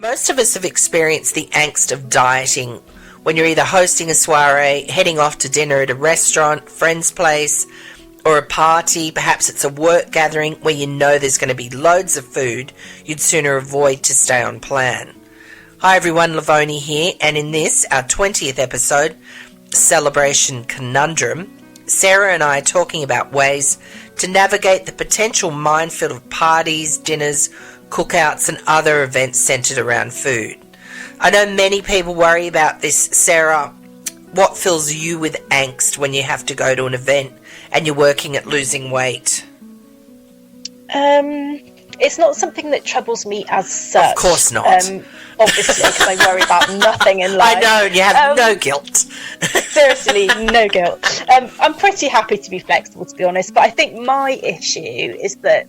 Most of us have experienced the angst of dieting when you're either hosting a soiree, heading off to dinner at a restaurant, friend's place, or a party. Perhaps it's a work gathering where you know there's going to be loads of food you'd sooner avoid to stay on plan. Hi everyone, Lovoni here, and in this, our 20th episode, Celebration Conundrum, Sarah and I are talking about ways to navigate the potential minefield of parties, dinners, cookouts and other events centred around food. I know many people worry about this. Sarah, what fills you with angst when you have to go to an event and you're working at losing weight? It's not something that troubles me as such. Of course not. Obviously, because I worry about nothing in life. I know, you have no guilt. Seriously, no guilt. I'm pretty happy to be flexible, to be honest, but I think my issue is that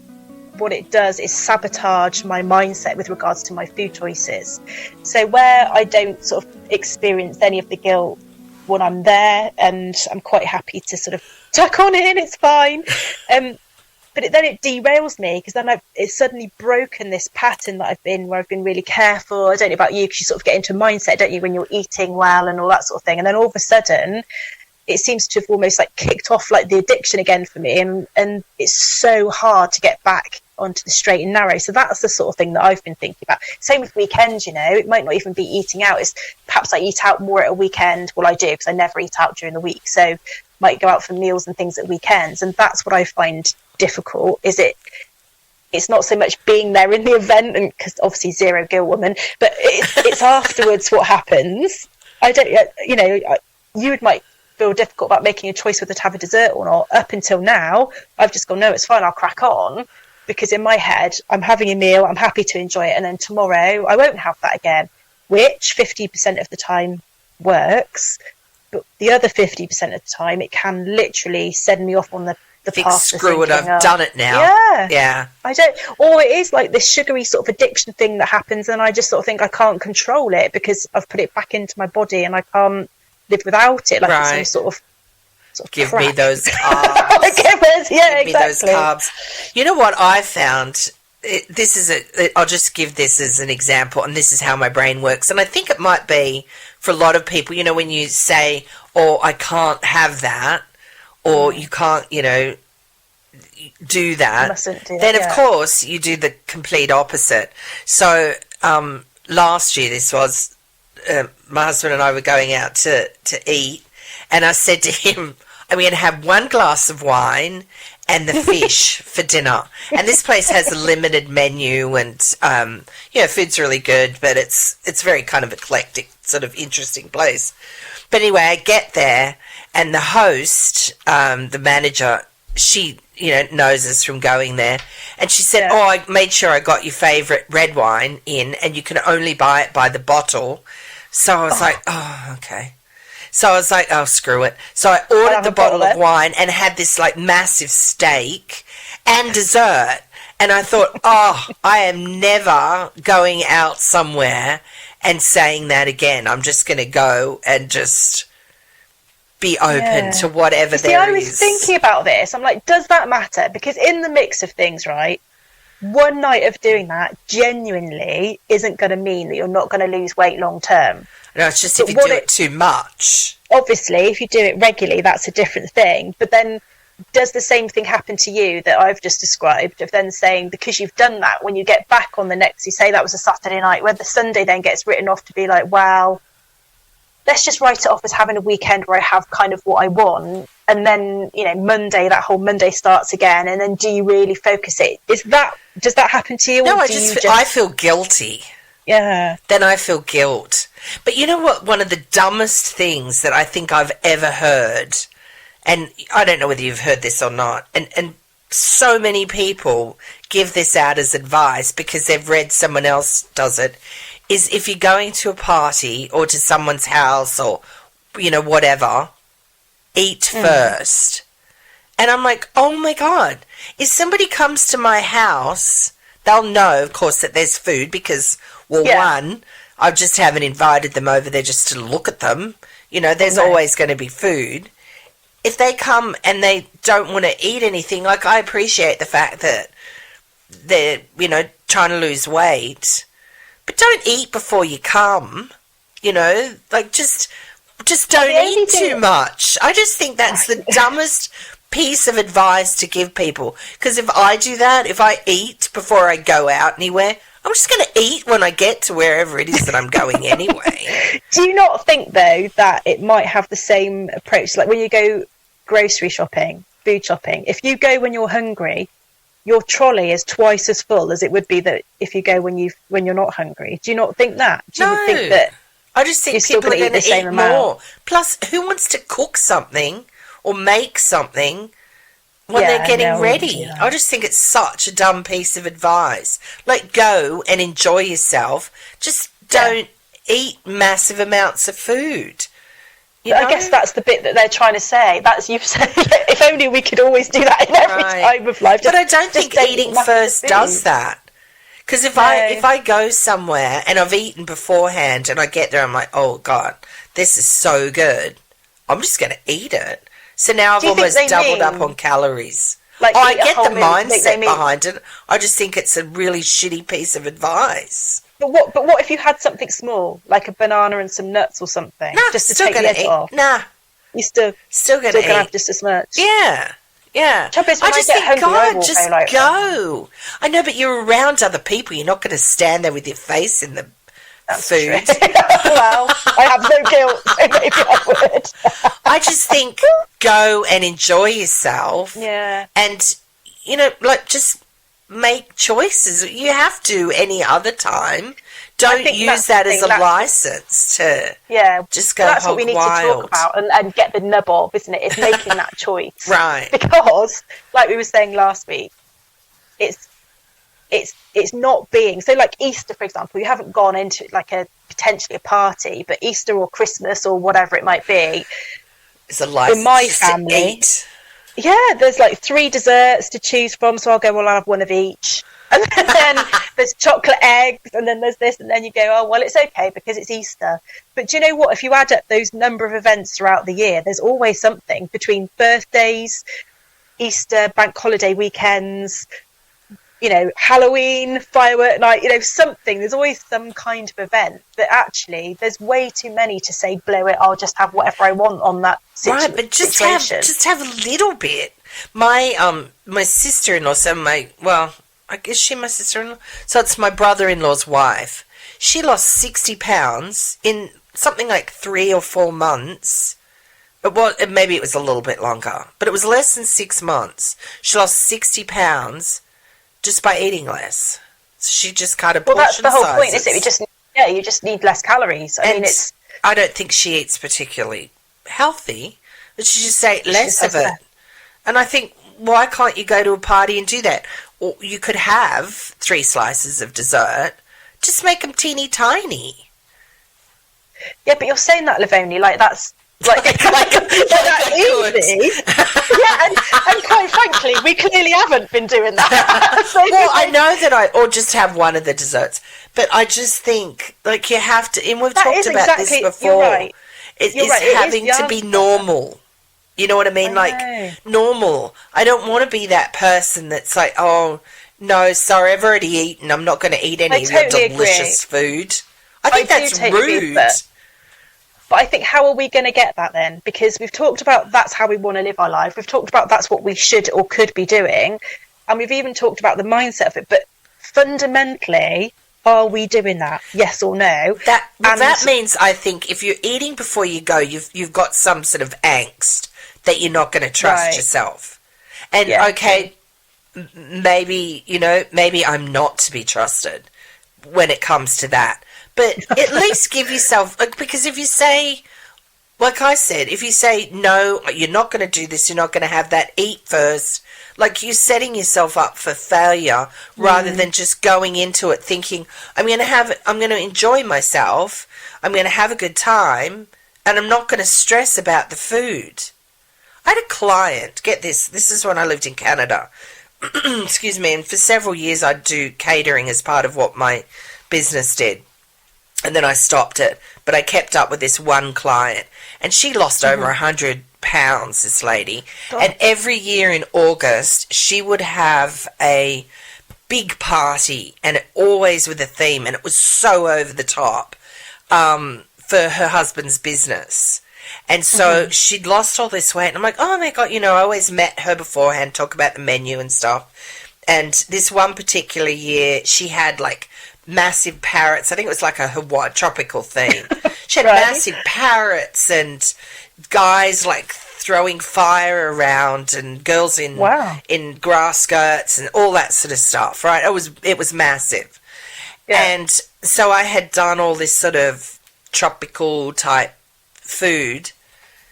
what it does is sabotage my mindset with regards to my food choices. So where I don't sort of experience any of the guilt when I'm there, and I'm quite happy to sort of tuck on in, it's fine. But then it derails me, because then it's suddenly broken this pattern that where I've been really careful. I don't know about you, because you sort of get into a mindset, don't you, when you're eating well and all that sort of thing. And then all of a sudden, it seems to have almost like kicked off like the addiction again for me. And it's so hard to get back onto the straight and narrow. So that's the sort of thing that I've been thinking about. Same with weekends, it might not even be eating out. It's perhaps I eat out more at a weekend. Well, I do, because I never eat out during the week. So might go out for meals and things at weekends. And that's what I find difficult. It's not so much being there in the event, and because obviously zero guilt woman, but it's afterwards what happens. I don't, you might feel difficult about making a choice whether to have a dessert or not. Up until now, I've just gone, no, it's fine, I'll crack on, because in my head, I'm having a meal, I'm happy to enjoy it, and then tomorrow I won't have that again, which 50% of the time works, but the other 50% of the time, it can literally send me off on the path. Screw it, I've done it now. Yeah. I don't, or it is like this sugary sort of addiction thing that happens, and I just sort of think I can't control it because I've put it back into my body and I can't live without it. Like right. It's some sort of give crack. Me those carbs. Give me those carbs. You know what I found? I'll just give this as an example, and this is how my brain works. And I think it might be for a lot of people, when you say, oh, I can't have that, or you can't, do that, then of course you do the complete opposite. So last year, this was, my husband and I were going out to eat, and I said to him, I'm going to have one glass of wine and the fish for dinner. And this place has a limited menu, and food's really good, but it's very kind of eclectic, sort of interesting place. But anyway, I get there, and the host, the manager, she knows us from going there, and she said, oh, I made sure I got your favourite red wine in, and you can only buy it by the bottle. So I was like, oh, okay. So I was like, oh, screw it. So I ordered the bottle of wine and had this like massive steak and dessert. And I thought, oh, I am never going out somewhere and saying that again. I'm just going to go and just be open to whatever there is. I was thinking about this. I'm like, does that matter? Because in the mix of things, right, one night of doing that genuinely isn't going to mean that you're not going to lose weight long term. No, it's just if you do it too much. Obviously, if you do it regularly, that's a different thing. But then does the same thing happen to you that I've just described, of then saying, because you've done that, when you get back on the next, you say that was a Saturday night, where the Sunday then gets written off to be like, well, let's just write it off as having a weekend where I have kind of what I want. And then, Monday, that whole Monday starts again. And then do you really focus it? Does that happen to you? No, I feel guilty. Yeah. Then I feel guilt. But you know what? One of the dumbest things that I think I've ever heard, and I don't know whether you've heard this or not, and so many people give this out as advice because they've read someone else does it, is if you're going to a party or to someone's house or, whatever, eat first. And I'm like, oh my God, if somebody comes to my house, they'll know, of course, that there's food because, one, I just haven't invited them over there just to look at them. There's always going to be food. If they come and they don't want to eat anything, like I appreciate the fact that they're, trying to lose weight, but don't eat before you come. You know, like just don't eat too much. I just think that's the dumbest piece of advice to give people. Because if I do that, if I eat before I go out anywhere, I'm just going to eat when I get to wherever it is that I'm going anyway. Do you not think, though, that it might have the same approach? Like when you go grocery shopping, food shopping, if you go when you're hungry, your trolley is twice as full as it would be that if you go when you're not hungry. Do you not think that? Do you think that? I just think people are going to eat more. Plus, who wants to cook something or make something when they're getting ready? I just think it's such a dumb piece of advice. Like, go and enjoy yourself. Just don't eat massive amounts of food. I guess that's the bit that they're trying to say. That's you've said. If only we could always do that in every time of life. But I don't think eating first does that. Because if I go somewhere and I've eaten beforehand and I get there, I'm like, oh God, this is so good. I'm just going to eat it. So now I've almost doubled up on calories. Like, I get the mindset behind it. I just think it's a really shitty piece of advice. But what if you had something small, like a banana and some nuts or something, just to take the edge off? Nah, you still going to have just as much. Yeah. I just think, God, just go. I know, but you're around other people. You're not going to stand there with your face in the food. Well, I have no guilt, so maybe I would. I just think go and enjoy yourself. Yeah. And, you know, like, just make choices. You have to any other time. Don't use that as a license to just go that's what we need to talk about and get the nub of, isn't it? It's making that choice. Right. Because, like we were saying last week, it's not being... So, like Easter, for example, you haven't gone into, like, potentially a party, but Easter or Christmas or whatever it might be... It's a license in my family, to eat. Yeah, there's, like, 3 desserts to choose from, so I'll go, well, I'll have one of each. And then there's chocolate eggs, and then there's this, and then you go, oh, well, it's okay because it's Easter. But do you know what? If you add up those number of events throughout the year, there's always something between birthdays, Easter, bank holiday weekends, you know, Halloween, firework night, you know, something. There's always some kind of event that actually there's way too many to say, blow it, I'll just have whatever I want on that situation. Right, but just have a little bit. My sister-in-law, is she my sister-in-law? So it's my brother-in-law's wife. She lost 60 pounds in something like 3 or 4 months. Maybe it was a little bit longer, but it was less than 6 months. She lost 60 pounds just by eating less. So she just kind of that's the whole point, isn't it? You just need less calories. I don't think she eats particularly healthy, but she just ate less of it. And I think, why can't you go to a party and do that? Or you could have 3 slices of dessert. Just make them teeny tiny. Yeah, but you're saying that, Lovoni, like that's like easy. Yeah, and quite frankly, we clearly haven't been doing that. Well, I know that or just have one of the desserts, but I just think, like, you have to, and we've talked about this before. You're right. It's having to be normal. You know what I mean? Normal. I don't want to be that person that's like, oh, no, sorry, I've already eaten. I'm not going to eat any of your delicious food. I think that's rude. But I think, how are we going to get that then? Because we've talked about that's how we want to live our life. We've talked about that's what we should or could be doing. And we've even talked about the mindset of it. But fundamentally, are we doing that? Yes or no? That means, I think, if you're eating before you go, you've got some sort of angst that you're not going to trust yourself. And, maybe I'm not to be trusted when it comes to that. But at least give yourself, because if you say, like I said, if you say, no, you're not going to do this, you're not going to have that, eat first, like you're setting yourself up for failure rather than just going into it thinking, I'm going to enjoy myself, I'm going to have a good time, and I'm not going to stress about the food. I had a client, get this is when I lived in Canada, excuse me, and for several years I'd do catering as part of what my business did. And then I stopped it, but I kept up with this one client, and she lost over 100 pounds, this lady. God. And every year in August, she would have a big party, and always with a theme, and it was so over the top for her husband's business. And so she'd lost all this weight, and I'm like, oh my God, I always met her beforehand, talk about the menu and stuff. And this one particular year, she had like massive parrots. I think it was like a Hawaii tropical theme. She had massive parrots and guys like throwing fire around, and girls in grass skirts and all that sort of stuff. Right? It was massive. Yeah. And so I had done all this sort of tropical type food.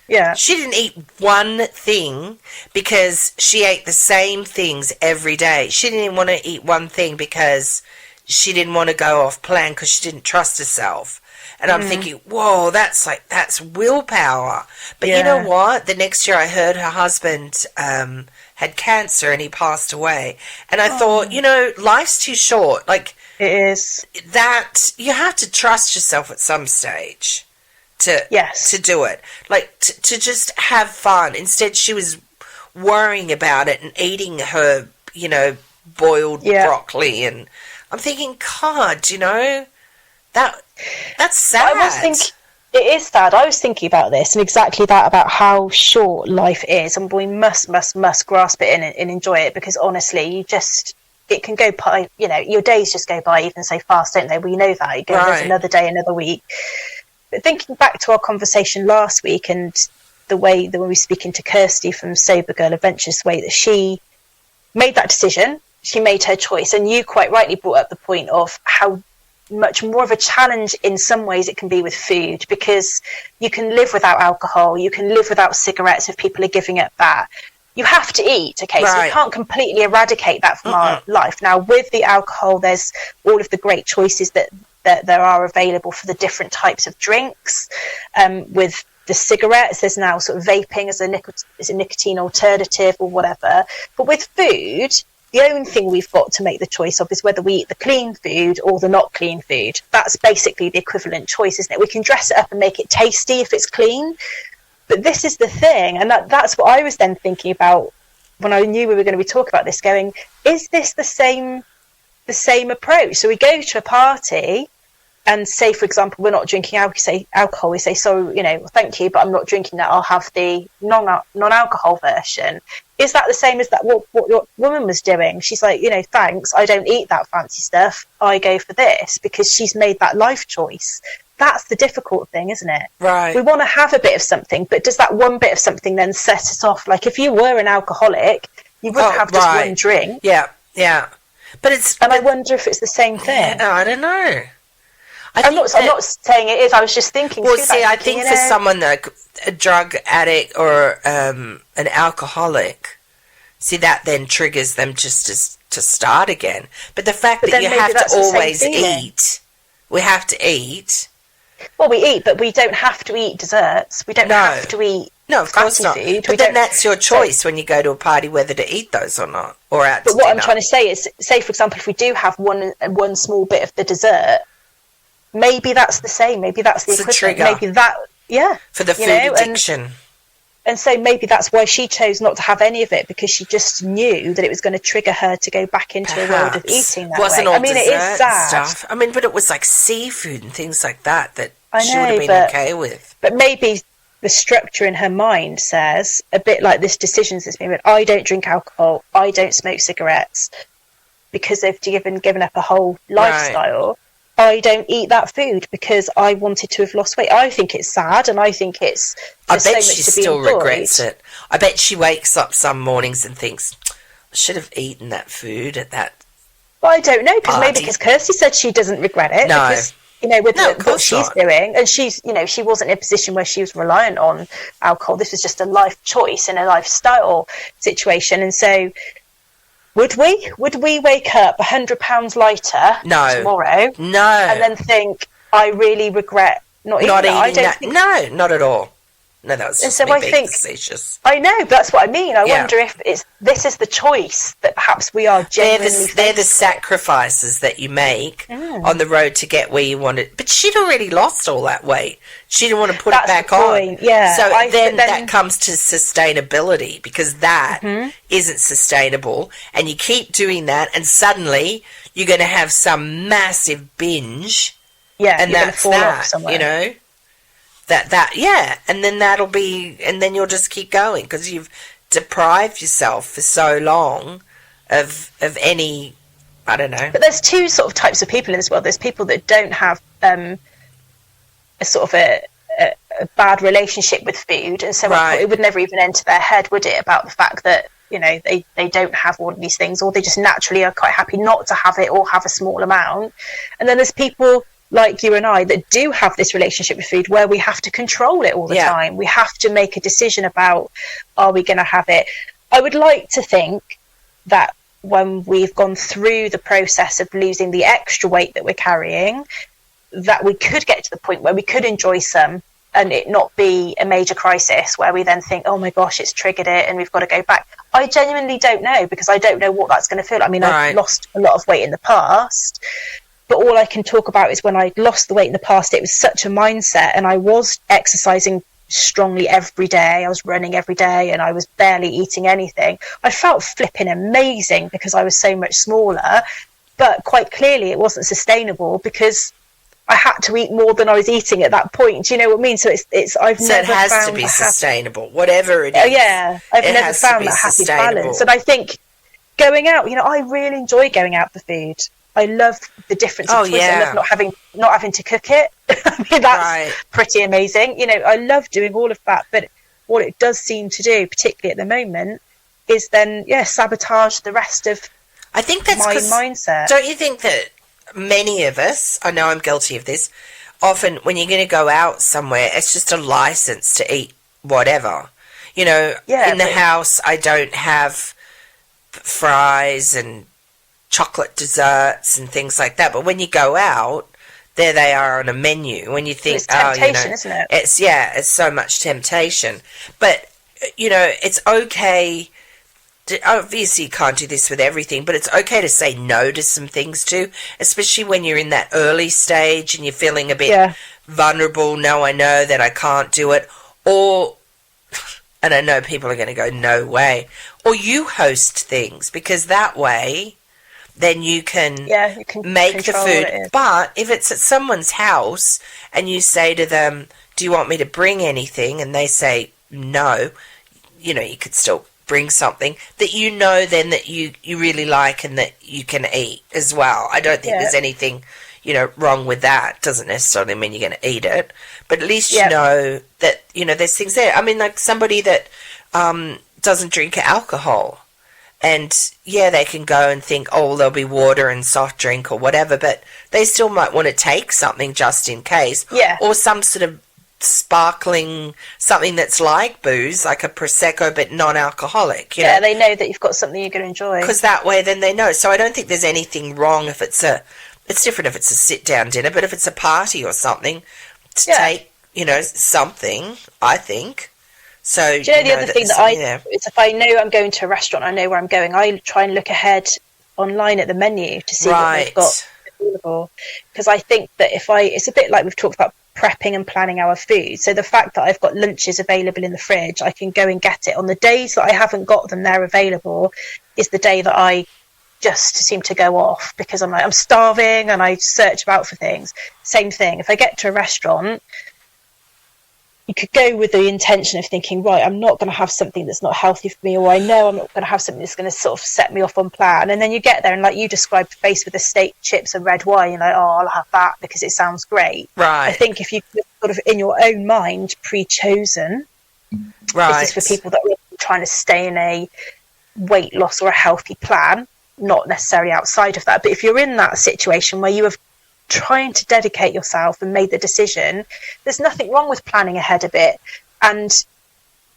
Yeah. She didn't eat one thing because she ate the same things every day. She didn't even want to eat one thing because she didn't want to go off plan because she didn't trust herself. And I'm thinking, whoa, that's willpower. But you know what? The next year I heard her husband had cancer and he passed away. And I thought, life's too short. Like, it is. That you have to trust yourself at some stage to do it. Like, to just have fun. Instead, she was worrying about it and eating her, boiled broccoli. And I'm thinking, God, that's sad. It is sad. I was thinking about this and exactly that, about how short life is, and we must grasp it and enjoy it, because honestly, it can go by, your days just go by even so fast, don't they? We know that. It goes another day, another week. But thinking back to our conversation last week and the way that when we were speaking to Kirsty from Sober Girl Adventures, the way that she made that decision, she made her choice, and you quite rightly brought up the point of how much more of a challenge in some ways it can be with food, because you can live without alcohol, you can live without cigarettes if people are giving up that. You have to eat, so you can't completely eradicate that from our life. Now, with the alcohol, there's all of the great choices that there are available for the different types of drinks. With the cigarettes, there's now sort of vaping as a nicotine alternative or whatever. But with food, the only thing we've got to make the choice of is whether we eat the clean food or the not clean food. That's basically the equivalent choice, isn't it? We can dress it up and make it tasty if it's clean. But this is the thing, and that's what I was then thinking about when I knew we were going to be talking about this, going, is this the same approach? So we go to a party and say, for example, we're not drinking alcohol. We say, so, thank you, but I'm not drinking that. I'll have the non-alcohol version. Is that the same as that what your woman was doing? She's like, thanks, I don't eat that fancy stuff. I go for this, because she's made that life choice. That's the difficult thing, isn't it? Right. We want to have a bit of something, but does that one bit of something then set us off? Like, if you were an alcoholic, you wouldn't have just one drink. Yeah. But I wonder if it's the same thing. Yeah, I don't know. I'm not saying it is. I was just thinking. Well, see, I think for someone like a drug addict or an alcoholic, see, that then triggers them just to start again. But the fact that you have to always eat, we have to eat. Well, we eat, but we don't have to eat desserts. We don't have to eat. No, of course not. Food. But then that's your choice when you go to a party whether to eat those or not, or out to dinner. But what I'm trying to say is, say for example, if we do have one small bit of the dessert, maybe that's the same. Maybe that's the equivalent. Trigger. Maybe that, for the food addiction. And so maybe that's why she chose not to have any of it, because she just knew that it was going to trigger her to go back into a world of eating that way. I mean, it is sad. Stuff. I mean, but it was like seafood and things like that she would have been okay with. But maybe the structure in her mind says, a bit like this decision that's been made, I don't drink alcohol, I don't smoke cigarettes, because they've given up a whole lifestyle. Right. I don't eat that food because I wanted to have lost weight. I think it's sad, and I think it's. I bet she still regrets it. I bet she wakes up some mornings and thinks, I should have eaten that food at that. Well, I don't know, because Kirsty said she doesn't regret it. No. Because, with what she's doing, and she's, she wasn't in a position where she was reliant on alcohol. This was just a life choice and a lifestyle situation, and so. Would we wake up 100 pounds lighter tomorrow? No. And then think, I really regret not eating that? No, not at all. No, that was And just so me I being think, facetious. I know, but that's what I mean. I wonder if this is the choice that perhaps we are genuinely They're the sacrifices that you make on the road to get where you wanted. But she'd already lost all that weight. She didn't want to put it back on. Yeah. So then that comes to sustainability, because that isn't sustainable. And you keep doing that, and suddenly you're going to have some massive binge. Yeah, and that's that, you know. And then that'll be, and then you'll just keep going because you've deprived yourself for so long of any, I don't know. But there's two sort of types of people in this world. There's people that don't have a sort of a bad relationship with food, and so it would never even enter their head, would it, about the fact that, you know, they don't have all of these things, or they just naturally are quite happy not to have it or have a small amount. And then there's people like you and I that do have this relationship with food where we have to control it all the time. We have to make a decision about, are we going to have it? I would like to think that when we've gone through the process of losing the extra weight that we're carrying, that we could get to the point where we could enjoy some and it not be a major crisis where we then think, oh my gosh, it's triggered it and we've got to go back. I genuinely don't know, because I don't know what that's going to feel like. I mean, I've lost a lot of weight in the past, but all I can talk about is when I lost the weight in the past, it was such a mindset, and I was exercising strongly every day. I was running every day and I was barely eating anything. I felt flipping amazing because I was so much smaller, but quite clearly it wasn't sustainable because I had to eat more than I was eating at that point. Do you know what I mean? So it has to be sustainable, whatever it is. Yeah, I've never found that happy balance. And I think going out, you know, I really enjoy going out for food. I love the difference of choice. I love not having to cook it. I mean, that's pretty amazing. You know, I love doing all of that. But what it does seem to do, particularly at the moment, is then sabotage the rest of I think that's my mindset. Don't you think that many of us, I know I'm guilty of this, often when you're going to go out somewhere, it's just a license to eat whatever. You know, in the house, I don't have fries and chocolate desserts and things like that. But when you go out, there they are on a menu. When you think, it's temptation, isn't it? It's so much temptation. But, you know, it's okay. Obviously, you can't do this with everything, but it's okay to say no to some things too, especially when you're in that early stage and you're feeling a bit vulnerable. No, I know that I can't do it. Or, and I know people are going to go, no way. Or you host things, because that way then you can make the food. But if it's at someone's house and you say to them, do you want me to bring anything? And they say no, you know, you could still bring something that you know then that you really like and that you can eat as well. I don't think there's anything, you know, wrong with that. Doesn't necessarily mean you're going to eat it, but at least you know that, you know, there's things there. I mean, like somebody that doesn't drink alcohol, and they can go and think, oh, there'll be water and soft drink or whatever, but they still might want to take something just in case, or some sort of sparkling, something that's like booze, like a Prosecco but non-alcoholic, you know? They know that you've got something you're going to enjoy, because that way then they know. So I don't think there's anything wrong if it's different if it's a sit-down dinner, but if it's a party or something, to take, you know, something, I think. So do you know the other thing that is, if I know I'm going to a restaurant, I know where I'm going, I try and look ahead online at the menu to see what they've got available, because I think that it's a bit like we've talked about prepping and planning our food. So the fact that I've got lunches available in the fridge, I can go and get it. On the days that I haven't got them there available is the day that I just seem to go off, because I'm like, I'm starving and I search about for things. Same thing, if I get to a restaurant, you could go with the intention of thinking, right, I'm not going to have something that's not healthy for me, or I know I'm not going to have something that's going to sort of set me off on plan. And then you get there and, like you described, faced with a steak, chips and red wine, you're like, oh, I'll have that because it sounds great. Right. I think if you sort of in your own mind pre-chosen, this is for people that are trying to stay in a weight loss or a healthy plan, not necessarily outside of that. But if you're in that situation where you have trying to dedicate yourself and made the decision, there's nothing wrong with planning ahead a bit and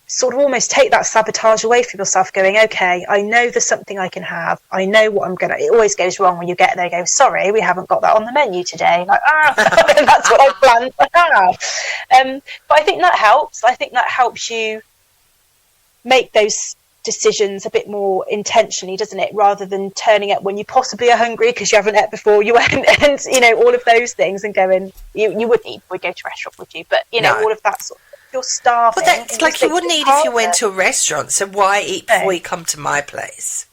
sort of almost take that sabotage away from yourself, going, okay, I know there's something I can have. I know what I'm going to... It always goes wrong when you get there and go, sorry, we haven't got that on the menu today. Like, that's what I planned to have. But I think that helps. I think that helps you make those decisions a bit more intentionally, doesn't it? Rather than turning up when you possibly are hungry because you haven't ate before you went, and, you know, all of those things, and going, you would eat, would go to a restaurant, would you? But, you know, all of that sort of... You're starving. Well, that's like you wouldn't eat if you went to a restaurant. So why eat before you come to my place?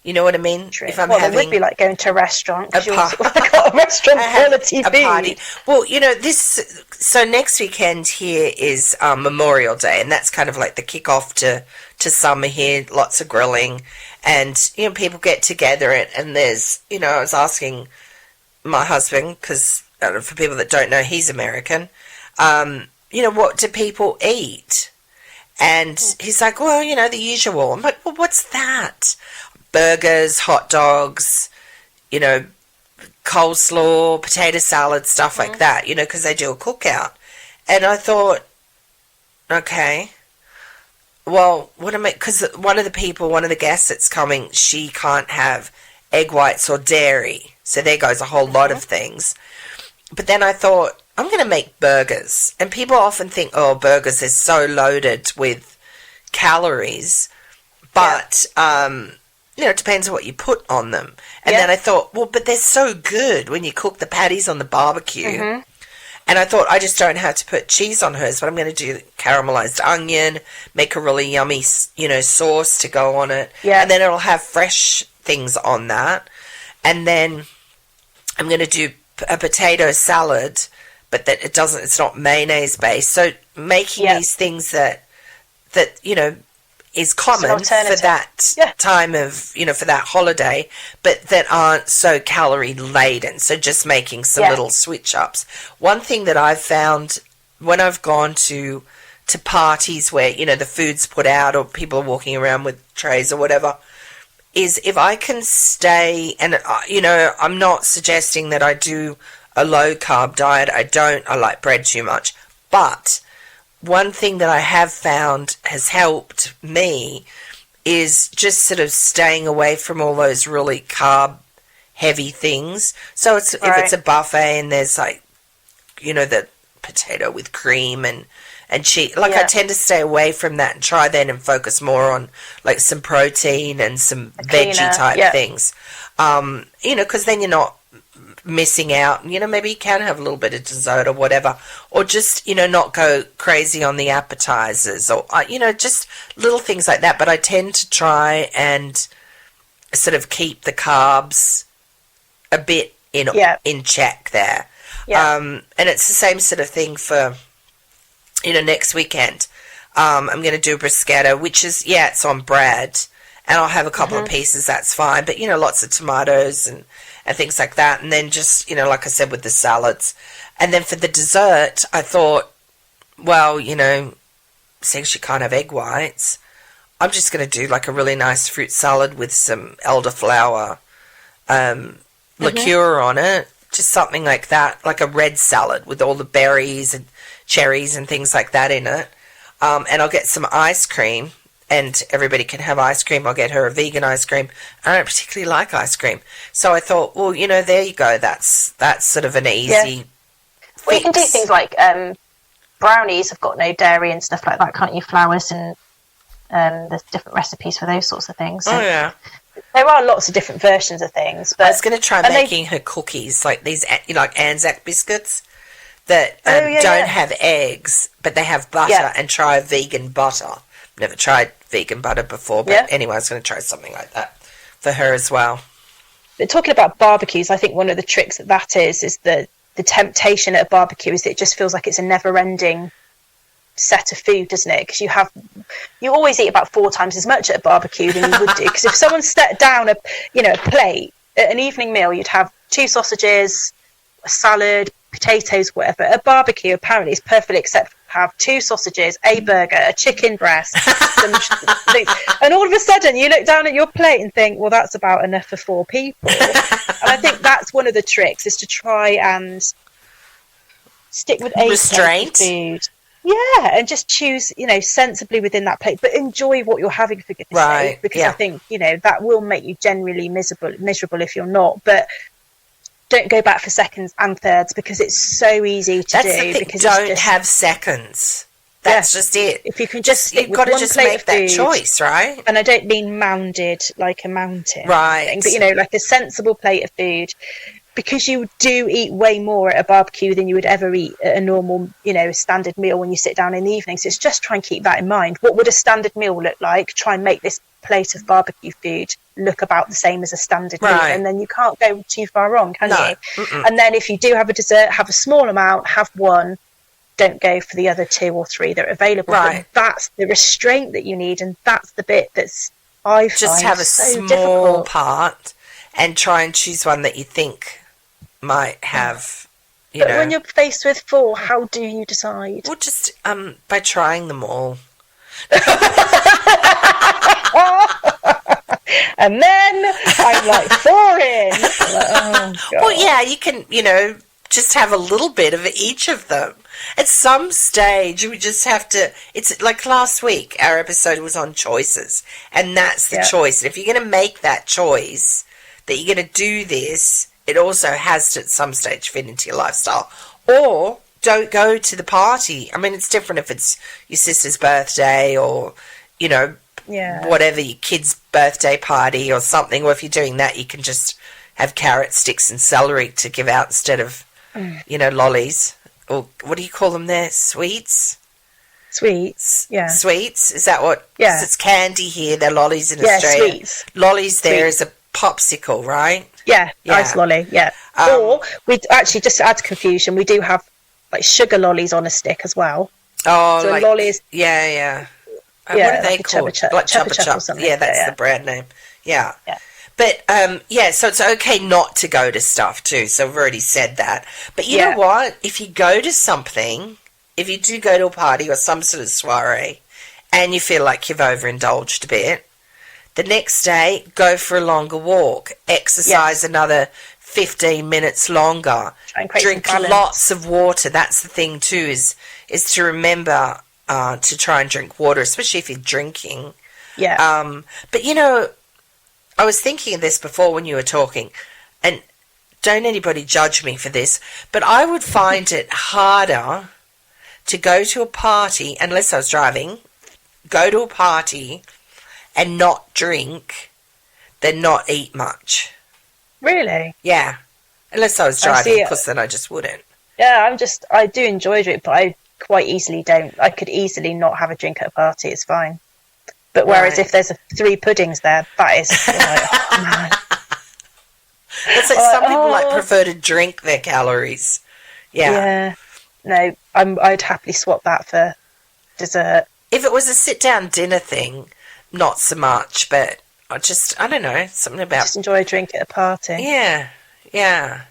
You know what I mean? True. If I'm having having it would be like going to a restaurant because you've got a restaurant quality a food. party. Well, you know this. So next weekend here is Memorial Day, and that's kind of like the kickoff to summer here. Lots of grilling, and you know people get together, and there's, you know, I was asking my husband, because for people that don't know, he's American. You know, what do people eat? And he's like, well, you know, the usual. I'm like, well, what's that? Burgers, hot dogs, you know, coleslaw, potato salad, stuff like that, you know, because they do a cookout. And I thought, okay, well, what am I... Because one of the guests that's coming, she can't have egg whites or dairy. So there goes a whole lot of things. But then I thought, I'm going to make burgers. And people often think, oh, burgers are so loaded with calories. But, you know, it depends on what you put on them. And then I thought, well, but they're so good when you cook the patties on the barbecue. And I thought, I just don't have to put cheese on hers, but I'm going to do caramelized onion, make a really yummy, you know, sauce to go on it. And then it'll have fresh things on that. And then I'm going to do a potato salad, but that it's not mayonnaise based. So making these things that you know is common for that time of, you know, for that holiday, but that aren't so calorie laden. So just making some little switch ups. One thing that I've found when I've gone to parties where, you know, the food's put out or people are walking around with trays or whatever, is if I can stay, and, you know, I'm not suggesting that I do a low-carb diet. I like bread too much. But one thing that I have found has helped me is just sort of staying away from all those really carb-heavy things. So if it's a buffet and there's, like, you know, the potato with cream and cheese. Like, I tend to stay away from that and try then and focus more on, like, some protein and some veggie-type things. You know, because then you're not missing out. You know, maybe you can have a little bit of dessert or whatever. Or just, you know, not go crazy on the appetizers. Or, you know, just little things like that. But I tend to try and sort of keep the carbs a bit in check there. And it's the same sort of thing for... You know, next weekend, I'm going to do a bruschetta, which is, it's on bread, and I'll have a couple of pieces, that's fine, but, you know, lots of tomatoes and things like that, and then just, you know, like I said, with the salads. And then for the dessert, I thought, well, you know, since you can't have egg whites, I'm just going to do, like, a really nice fruit salad with some elderflower liqueur on it, just something like that, like a red salad with all the berries and cherries and things like that in it. And I'll get some ice cream, and everybody can have ice cream. I'll get her a vegan ice cream. I don't particularly like ice cream. So I thought, well, you know, there you go. That's sort of an easy fix. Well, you can do things like brownies have got no dairy and stuff like that, can't you? Flowers, and there's different recipes for those sorts of things. So there are lots of different versions of things. But I was going to try making her cookies, like these, you know, like Anzac biscuits that don't have eggs, but they have butter, and try vegan butter. Never tried vegan butter before, but anyway, I was going to try something like that for her as well. But talking about barbecues, I think one of the tricks that is the temptation at a barbecue is that it just feels like it's a never-ending set of food, doesn't it? Because you always eat about 4 times as much at a barbecue than you would do. Because if someone set down a plate at an evening meal, you'd have 2 sausages, a salad, potatoes, whatever. At a barbecue, apparently, it's perfectly acceptable to have 2 sausages, a burger, a chicken breast, some things. And all of a sudden, you look down at your plate and think, well, that's about enough for 4 people. And I think that's one of the tricks, is to try and stick with a restraint. food. Yeah, and just choose, sensibly within that plate, but enjoy what you're having, for goodness sake, because I think, that will make you generally miserable if you're not. But don't go back for seconds and thirds, because it's so easy to do. The thing. Because don't have seconds. That's just it. If you can just you've got to just make that choice, right? And I don't mean mounded like a mountain, right? Thing, but like a sensible plate of food. Because you do eat way more at a barbecue than you would ever eat at a normal, standard meal when you sit down in the evening. So it's just try and keep that in mind. What would a standard meal look like? Try and make this plate of barbecue food look about the same as a standard meal. And then you can't go too far wrong, can you? Mm-mm. And then if you do have a dessert, have a small amount, have one. Don't go for the other 2 or 3 that are available. Right. But that's the restraint that you need. And that's the bit that's, I find, just have a so small difficult. part and try and choose one that you think might have, but when you're faced with 4, how do you decide? Well, just by trying them all. And then I'm like 4 in. Oh, well, yeah, you can, just have a little bit of each of them. At some stage, we just have to. It's like last week, our episode was on choices, and that's the choice. And if you're going to make that choice that you're going to do this, it also has to at some stage fit into your lifestyle. Or don't go to the party. I mean, it's different if it's your sister's birthday or, whatever, your kid's birthday party or something. Or if you're doing that, you can just have carrot sticks and celery to give out instead of, lollies. Or what do you call them there? Sweets? Sweets, yeah. Sweets? Is that what? Yeah. It's candy here. They're lollies in Australia. Sweets. Lollies there is a popsicle, right? Yeah, ice lolly, yeah. Or, we actually, just to add to confusion, we do have, like, sugar lollies on a stick as well. Oh, so like, lollies. Yeah. What are they called? Like Chupa Chup or something. Yeah, that's the brand name. Yeah. But, so it's okay not to go to stuff too. So we've already said that. But you know what? If you go to something, if you do go to a party or some sort of soiree and you feel like you've overindulged a bit, the next day, go for a longer walk, exercise another 15 minutes longer, drink lots of water. That's the thing too, is to remember to try and drink water, especially if you're drinking. Yeah. But I was thinking of this before when you were talking, and don't anybody judge me for this, but I would find it harder to go to a party, unless I was driving, go to a party and not drink than not eat much. Really? Yeah. Unless I was driving, because then I just wouldn't. Yeah, I do enjoy a drink, but I quite easily don't. I could easily not have a drink at a party, it's fine. But whereas if there's 3 puddings there, that is oh man. It's like some people prefer to drink their calories. Yeah. No, I'd happily swap that for dessert. If it was a sit-down dinner thing, not so much, but I don't know, something about... Just enjoy a drink at a party. Yeah.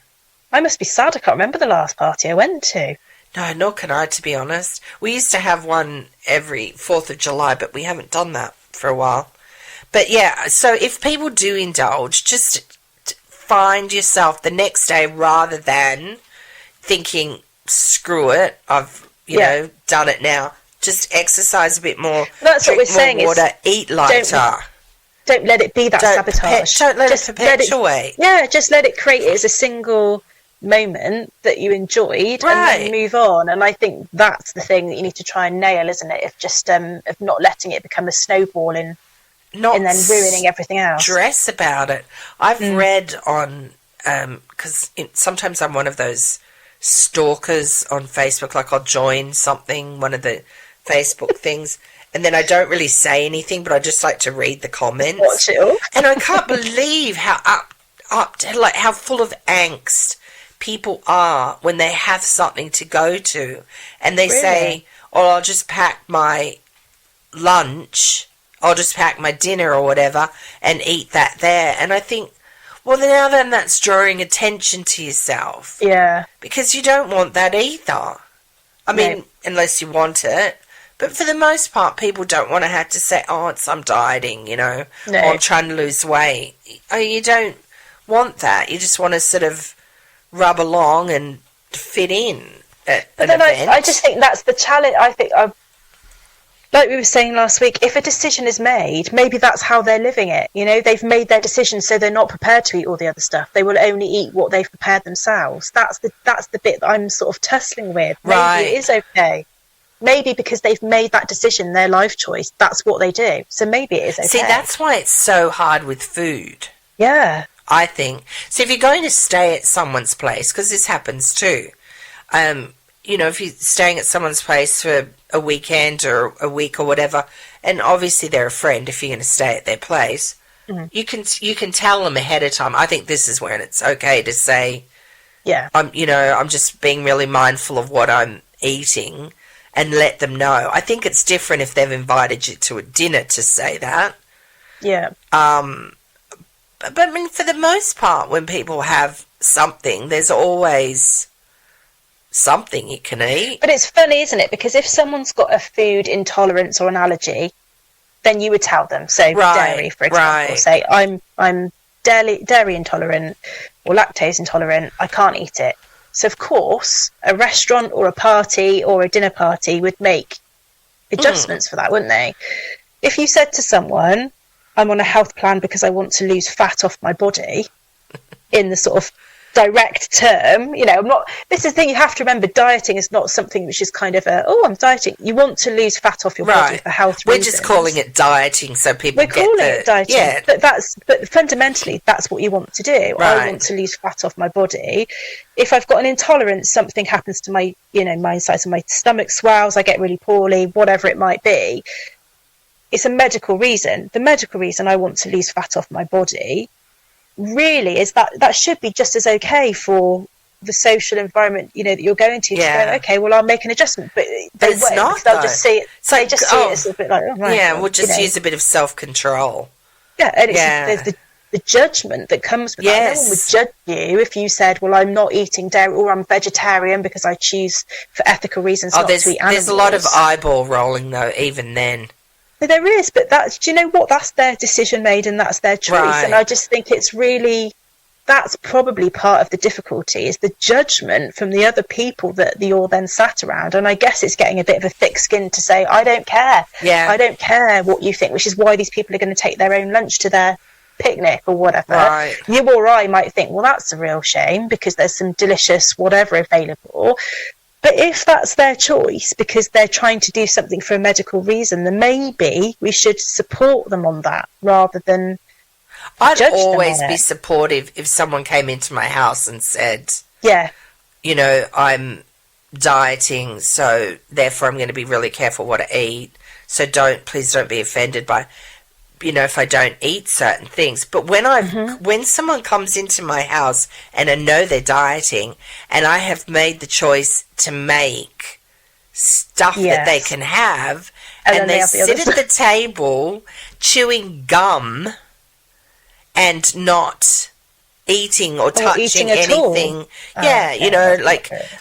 I must be sad I can't remember the last party I went to. No, nor can I, to be honest. We used to have one every 4th of July, but we haven't done that for a while. But yeah, so if people do indulge, just find yourself the next day rather than thinking, screw it, I've, done it now. Just exercise a bit more. That's what we're saying. Water, eat lighter. Don't let it be that sabotage. Don't let it perpetuate. Just let it create it as a single moment that you enjoyed, and then move on. And I think that's the thing that you need to try and nail, isn't it? If just of not letting it become a snowball and then ruining everything else. Stress about it. I've read on because sometimes I'm one of those stalkers on Facebook. Like I'll join something, one of the Facebook things, and then I don't really say anything, but I just like to read the comments. Watch it all. And I can't believe how how full of angst people are when they have something to go to, and they say, "Oh, I'll just pack my lunch, I'll just pack my dinner or whatever, and eat that there." And I think, well, then that's drawing attention to yourself. Yeah, because you don't want that either. I mean, unless you want it. But for the most part, people don't want to have to say, "Oh, I'm dieting," or "I'm trying to lose weight." You don't want that. You just want to sort of rub along and fit in. an But then event. I just think that's the challenge. I think, like we were saying last week, if a decision is made, maybe that's how they're living it. You know, they've made their decision, so they're not prepared to eat all the other stuff. They will only eat what they've prepared themselves. That's the bit that I'm sort of tussling with. Maybe it is okay. Maybe because they've made that decision, their life choice, that's what they do. So maybe it is okay. See, that's why it's so hard with food. Yeah. I think. So if you're going to stay at someone's place, because this happens too, you know, if you're staying at someone's place for a weekend or a week or whatever, and obviously they're a friend if you're going to stay at their place, you can tell them ahead of time. I think this is when it's okay to say, yeah, I'm just being really mindful of what I'm eating, and let them know. I think it's different if they've invited you to a dinner to say that. Yeah. But I mean, for the most part, when people have something, there's always something you can eat. But it's funny, isn't it? Because if someone's got a food intolerance or an allergy, then you would tell them. So dairy, for example, say I'm dairy intolerant or lactose intolerant. I can't eat it. So of course, a restaurant or a party or a dinner party would make adjustments for that, wouldn't they? If you said to someone, I'm on a health plan because I want to lose fat off my body, in the sort of direct term, this is the thing you have to remember, dieting is not something which is kind of I'm dieting. You want to lose fat off your body for health reasons. We're just calling it dieting so people get it dieting. Yeah. But fundamentally that's what you want to do. I want to lose fat off my body. If I've got an intolerance, something happens to my my insides of my stomach swells, I get really poorly, whatever it might be. It's a medical reason. The medical reason I want to lose fat off my body really is that should be just as okay for the social environment that you're going to. Yeah. To go, okay, well I'll make an adjustment, but they won't. Not, they'll just see it. So they just see it as a bit like, we'll just use a bit of self-control. Yeah, and there's the judgment that comes with that. No one would judge you if you said, well, I'm not eating dairy or I'm vegetarian because I choose for ethical reasons not to eat animals. There's a lot of eyeball rolling though, even then. There is, but do you know what? That's their decision made and that's their choice. And I just think it's really, that's probably part of the difficulty, is the judgment from the other people that you're then sat around. And I guess it's getting a bit of a thick skin to say, I don't care. Yeah. I don't care what you think, which is why these people are going to take their own lunch to their picnic or whatever. Right. You or I might think, well, that's a real shame because there's some delicious whatever available. But if that's their choice because they're trying to do something for a medical reason, then maybe we should support them on that rather than I'd always be supportive if someone came into my house and said, I'm dieting, so therefore I'm going to be really careful what I eat. So please don't be offended by, if I don't eat certain things. But when someone comes into my house and I know they're dieting and I have made the choice to make stuff that they can have, and they sit at the table chewing gum and not eating or touching anything.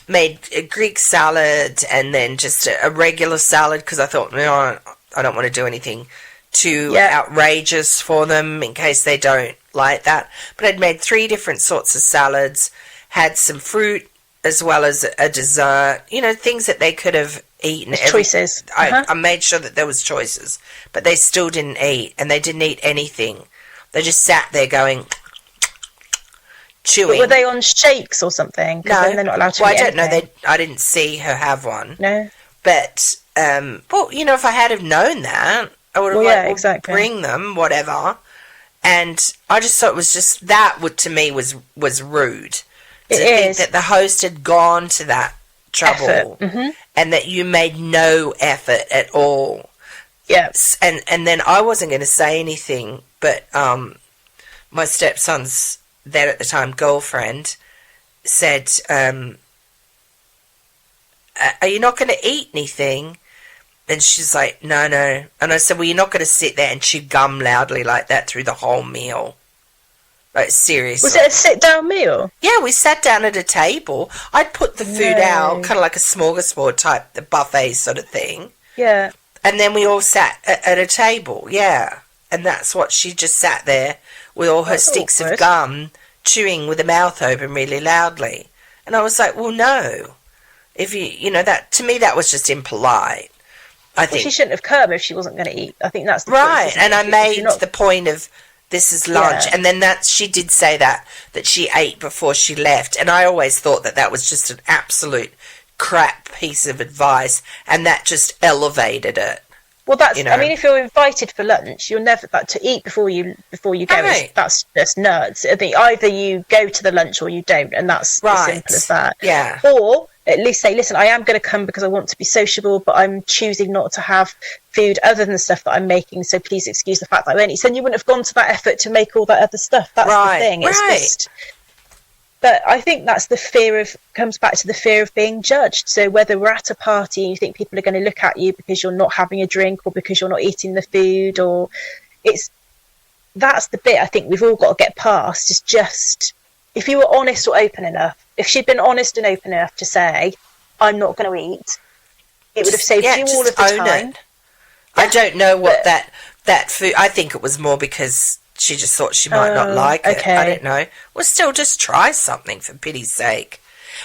Made a Greek salad and then just a regular salad because I thought, I don't want to do anything too outrageous for them in case they don't like that. But I'd made 3 different sorts of salads, had some fruit as well as a dessert, things that they could have eaten. Choices. I made sure that there was choices, but they still didn't eat, and they didn't eat anything. They just sat there going, chewing. But were they on shakes or something? No. Then they're not allowed to eat I don't know. I didn't see her have one. No. But, if I had have known that, I would have bring them, whatever. And I just thought it was just, that to me was rude. To think that the host had gone to that trouble and that you made no effort at all. Yes. And then I wasn't going to say anything, but my stepson's, then at the time, girlfriend said, are you not going to eat anything? And she's like, no. And I said, well, you're not going to sit there and chew gum loudly like that through the whole meal. Like, seriously. Was it a sit-down meal? Yeah, we sat down at a table. I'd put the food out, kind of like a smorgasbord type, the buffet sort of thing. Yeah. And then we all sat at a table, And that's what she just sat there with all her sticks of gum, chewing with her mouth open really loudly. And I was like, well, no. If that, to me, that was just impolite. I think she shouldn't have come if she wasn't going to eat. I think that's the right. point, and I made the point of this is lunch, and then she did say that she ate before she left, and I always thought that was just an absolute crap piece of advice, and that just elevated it. Well, that's. I mean, if you're invited for lunch, you're never to eat before you go. Right. That's just nuts. I think either you go to the lunch or you don't, and that's as simple as that. Yeah. Or at least say, listen, I am going to come because I want to be sociable, but I'm choosing not to have food other than the stuff that I'm making. So please excuse the fact that I won't eat. So you wouldn't have gone to that effort to make all that other stuff. That's the thing. It's just. But I think that's comes back to the fear of being judged. So whether we're at a party and you think people are going to look at you because you're not having a drink or because you're not eating the food, that's the bit I think we've all got to get past, is just, if you were honest or open enough, if she'd been honest and open enough to say, I'm not going to eat, it would have saved you all of the time. Yeah. I don't know what that food, I think it was more because she just thought she might not like it. I don't know. Well, still, just try something for pity's sake.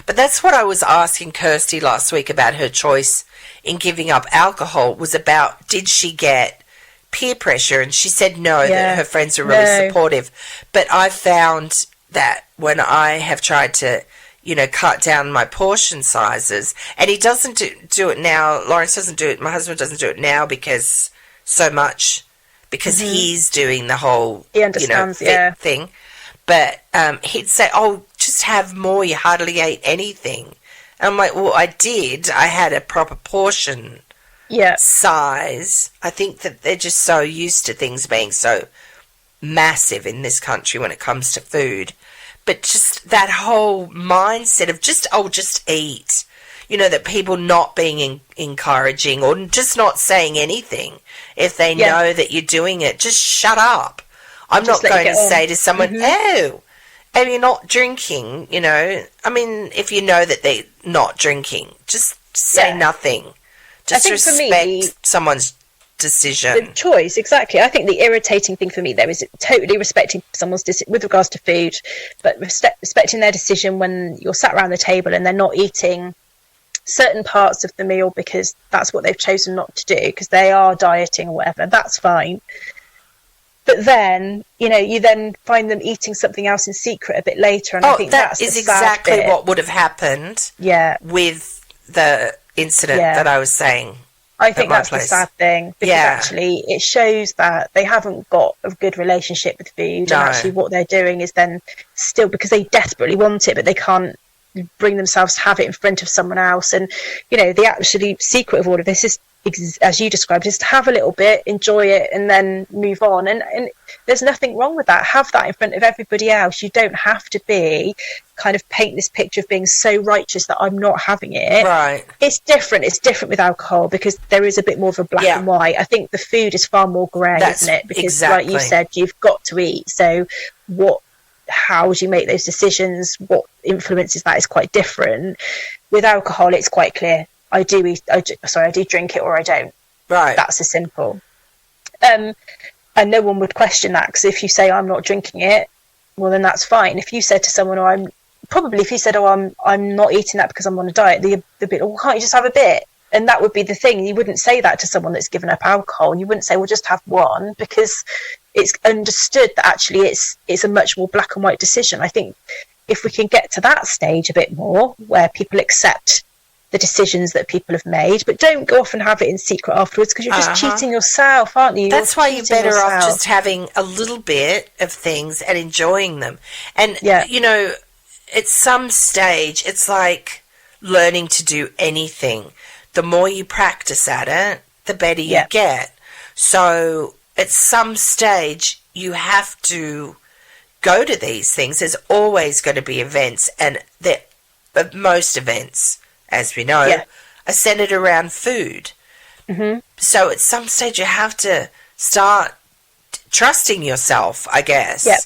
But that's what I was asking Kirsty last week about her choice in giving up alcohol, was about, did she get peer pressure? And she said no, that her friends were really supportive. But I found that when I have tried to, cut down my portion sizes, and he doesn't do it now, Lawrence doesn't do it, my husband doesn't do it now because he's doing the whole fit thing. But he'd say, just have more, you hardly ate anything. And I'm like, well, I did. I had a proper portion size. I think that they're just so used to things being so massive in this country when it comes to food. But just that whole mindset of just eat. That people not being encouraging or just not saying anything. If they know that you're doing it, just shut up. I'm just not going to say to someone, oh, and you're not drinking, I mean, if you know that they're not drinking, just say nothing. Just respect someone's decision. The choice, exactly. I think the irritating thing for me there is totally respecting someone's decision with regards to food, but respecting their decision when you're sat around the table and they're not eating certain parts of the meal because that's what they've chosen not to do because they are dieting or whatever. That's fine. But then, you then find them eating something else in secret a bit later, and I think that is exactly what would have happened. Yeah, with the incident that I was saying. I think that's the sad thing, because actually it shows that they haven't got a good relationship with food, and actually what they're doing is then still, because they desperately want it, but they can't bring themselves to have it in front of someone else. And the actually secret of all of this is, as you described, is to have a little bit, enjoy it, and then move on. And there's nothing wrong with that. Have that in front of everybody else. You don't have to be kind of paint this picture of being so righteous that I'm not having it. Right. It's different with alcohol, because there is a bit more of a black and white. I think the food is far more grey, isn't it? Because like you said, you've got to eat. So how do you make those decisions? What influences that is quite different. With alcohol, it's quite clear. I do drink it or I don't. Right. That's as simple. And no one would question that, because if you say I'm not drinking it, well then that's fine. If you said to someone, I'm not eating that because I'm on a diet, they'd be, well, can't you just have a bit? And that would be the thing. You wouldn't say that to someone that's given up alcohol. You wouldn't say, well, just have one, because it's understood that actually it's a much more black and white decision. I think if we can get to that stage a bit more, where people accept the decisions that people have made, but don't go off and have it in secret afterwards, because you're just cheating yourself, aren't you? That's why you're better off just having a little bit of things and enjoying them. And, at some stage, it's like learning to do anything. The more you practice at it, the better you get. So at some stage, you have to go to these things. There's always going to be events, and most events, as we know, are centered around food. Mm-hmm. So at some stage, you have to start trusting yourself, I guess. Yep.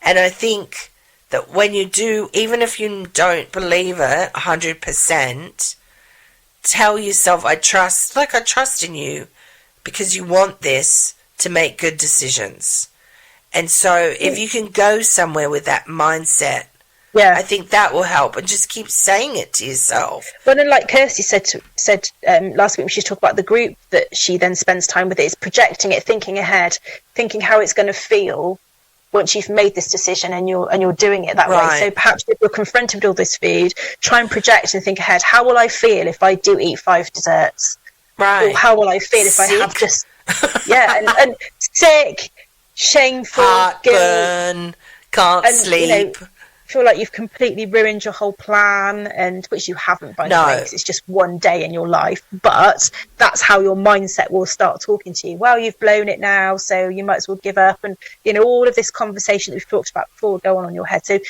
And I think that when you do, even if you don't believe it 100%, tell yourself, I trust in you, because you want this to make good decisions. And so if you can go somewhere with that mindset, I think that will help, and just keep saying it to yourself. Well, and like Kirsty said last week when she talked about the group that she then spends time with, is projecting it, thinking ahead, thinking how it's going to feel once you've made this decision and you're doing it that way. So perhaps if you're confronted with all this food, try and project and think ahead. How will I feel if I do eat 5 desserts? Right. Or how will I feel if I have just and sick, shameful, heartburn, can't sleep. Feel like you've completely ruined your whole plan, and which you haven't, by the way, because it's just one day in your life. But that's how your mindset will start talking to you. Well, you've blown it now, so you might as well give up. And all of this conversation that we've talked about before will go on your head. So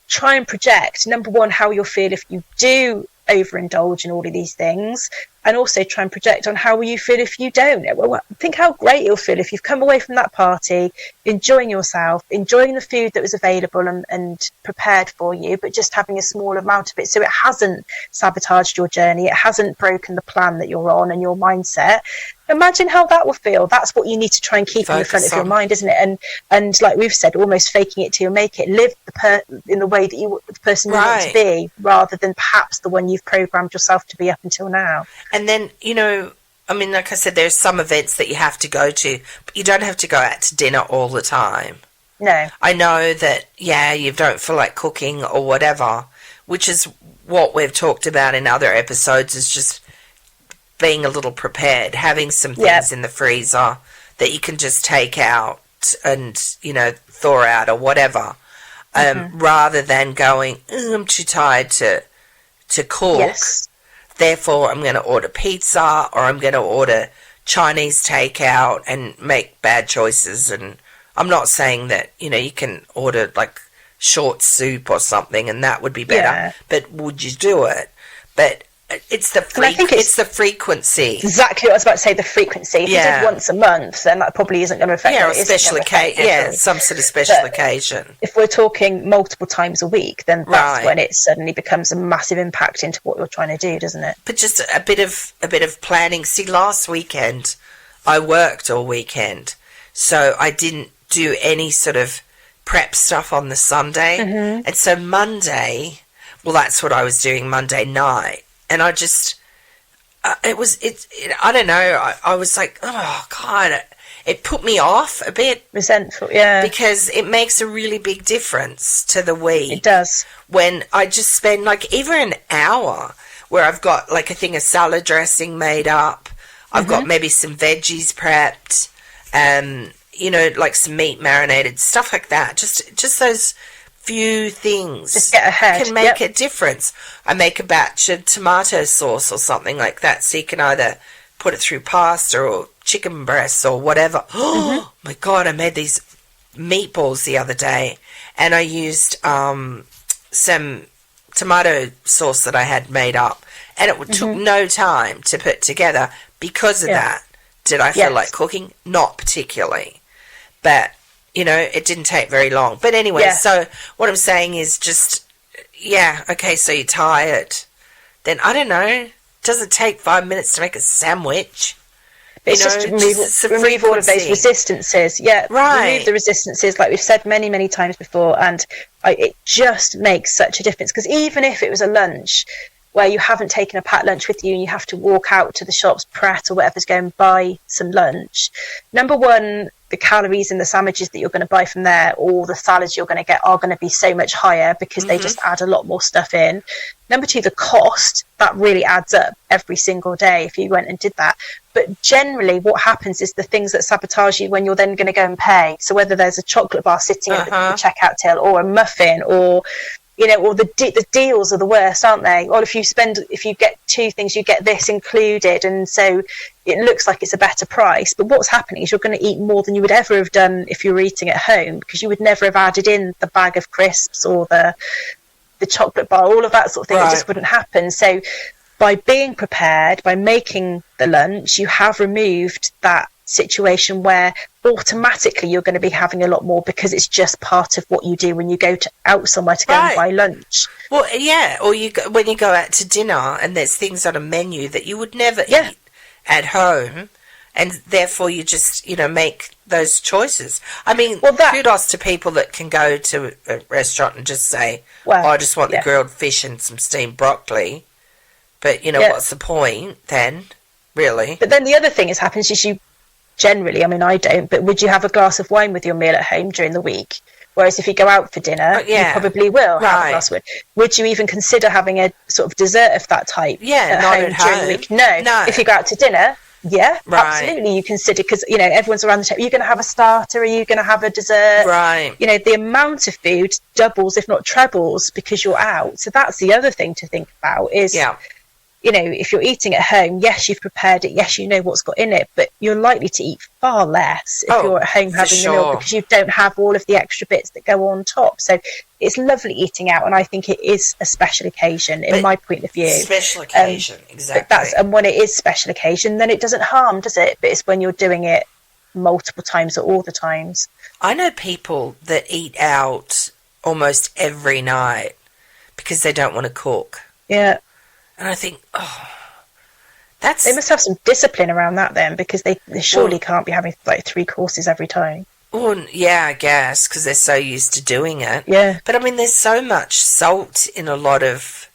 try and project, number one, how you'll feel if you do overindulge in all of these things, and also try and project on how will you feel if you don't. Well, think how great you'll feel if you've come away from that party enjoying yourself, enjoying the food that was available and prepared for you, but just having a small amount of it, so it hasn't sabotaged your journey, it hasn't broken the plan that you're on and your mindset. Imagine how that will feel. That's what you need to try and keep in the front of your mind, isn't it? And like we've said, almost faking it till you make it. Live in the way that the person you want to be, rather than perhaps the one you've programmed yourself to be up until now. And then, like I said, there's some events that you have to go to, but you don't have to go out to dinner all the time. No. I know that, you don't feel like cooking or whatever, which is what we've talked about in other episodes, is just being a little prepared, having some things in the freezer that you can just take out and, thaw out or whatever, rather than going, I'm too tired to cook. Yes. Therefore, I'm going to order pizza, or I'm going to order Chinese takeout and make bad choices. And I'm not saying that, you can order like short soup or something and that would be better, but would you do it? But it's the frequency. Exactly what I was about to say, the frequency. If you did once a month, then that probably isn't going to affect it. Or a special occasion. Some sort of special occasion. If we're talking multiple times a week, then that's when it suddenly becomes a massive impact into what you're trying to do, doesn't it? But just a bit of planning. See, last weekend I worked all weekend, so I didn't do any sort of prep stuff on the Sunday, and so Monday, that's what I was doing Monday night. And I just, I don't know, I was like, oh, God, it put me off a bit. Resentful, because it makes a really big difference to the week. It does. When I just spend, like, even an hour where I've got, like, a thing of salad dressing made up, I've got maybe some veggies prepped, like some meat marinated, stuff like that. Just those few things just get ahead can make a difference. I make a batch of tomato sauce or something like that, so you can either put it through pasta or chicken breasts or whatever. Oh my God, I made these meatballs the other day, and I used some tomato sauce that I had made up, and it took no time to put together. Because of that, did I feel like cooking? Not particularly, but it didn't take very long. But anyway, so what I'm saying is just, okay, so you're tired. Then, I don't know, does it take 5 minutes to make a sandwich? It's just remove all of those resistances. Yeah, remove the resistances, like we've said many, many times before. And it just makes such a difference. Because even if it was a lunch where you haven't taken a packed lunch with you and you have to walk out to the shops, Pret or whatever, to go and buy some lunch, number one, the calories in the sandwiches that you're going to buy from there, or the salads you're going to get, are going to be so much higher because they just add a lot more stuff in. Number two, the cost, that really adds up every single day if you went and did that. But generally what happens is the things that sabotage you when you're then going to go and pay. So whether there's a chocolate bar sitting at the checkout till, or a muffin, or or the deals are the worst, aren't they? Or if you get 2 things, you get this included, and so it looks like it's a better price. But what's happening is you're going to eat more than you would ever have done if you were eating at home, because you would never have added in the bag of crisps or the chocolate bar, all of that sort of thing. It just wouldn't happen. So by being prepared, by making the lunch, you have removed that situation where automatically you're going to be having a lot more, because it's just part of what you do when you go out somewhere to go and buy lunch. Well, or when you go out to dinner and there's things on a menu that you would never eat at home, and therefore you just, make those choices. I mean, Well, kudos to people that can go to a restaurant and just say, I just want the grilled fish and some steamed broccoli. But, what's the point then, really? But then the other thing that happens is you generally, I mean, I don't, but would you have a glass of wine with your meal at home during the week? Whereas if you go out for dinner, you probably will have a glass of wine. Would you even consider having a sort of dessert of that type at home during the week? No. If you go out to dinner, absolutely you consider, because, everyone's around the table. Are you going to have a starter? Are you going to have a dessert? Right. The amount of food doubles, if not trebles, because you're out. So that's the other thing to think about is... if you're eating at home, yes, you've prepared it, yes, you know what's got in it, but you're likely to eat far less if you're at home having the meal, because you don't have all of the extra bits that go on top. So it's lovely eating out, and I think it is a special occasion in my point of view. Special occasion, exactly. And when it is special occasion, then it doesn't harm, does it? But it's when you're doing it multiple times or all the times. I know people that eat out almost every night because they don't want to cook. Yeah. And I think, they must have some discipline around that then, because they surely can't be having like 3 courses every time. Well, yeah, I guess, because they're so used to doing it. Yeah. But I mean, there's so much salt in a lot of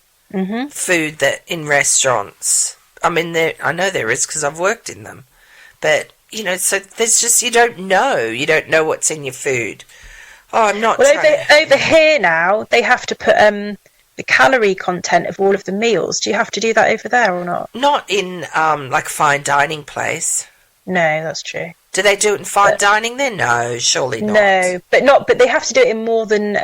food that in restaurants. I mean, I know there is because I've worked in them. But, so there's just, you don't know what's in your food. Oh, I'm not over here now, they have to put... the calorie content of all of the meals. Do you have to do that over there or not? Not in like a fine dining place. No, that's true. Do they do it in fine dining then? No, surely not. No, but they have to do it in more than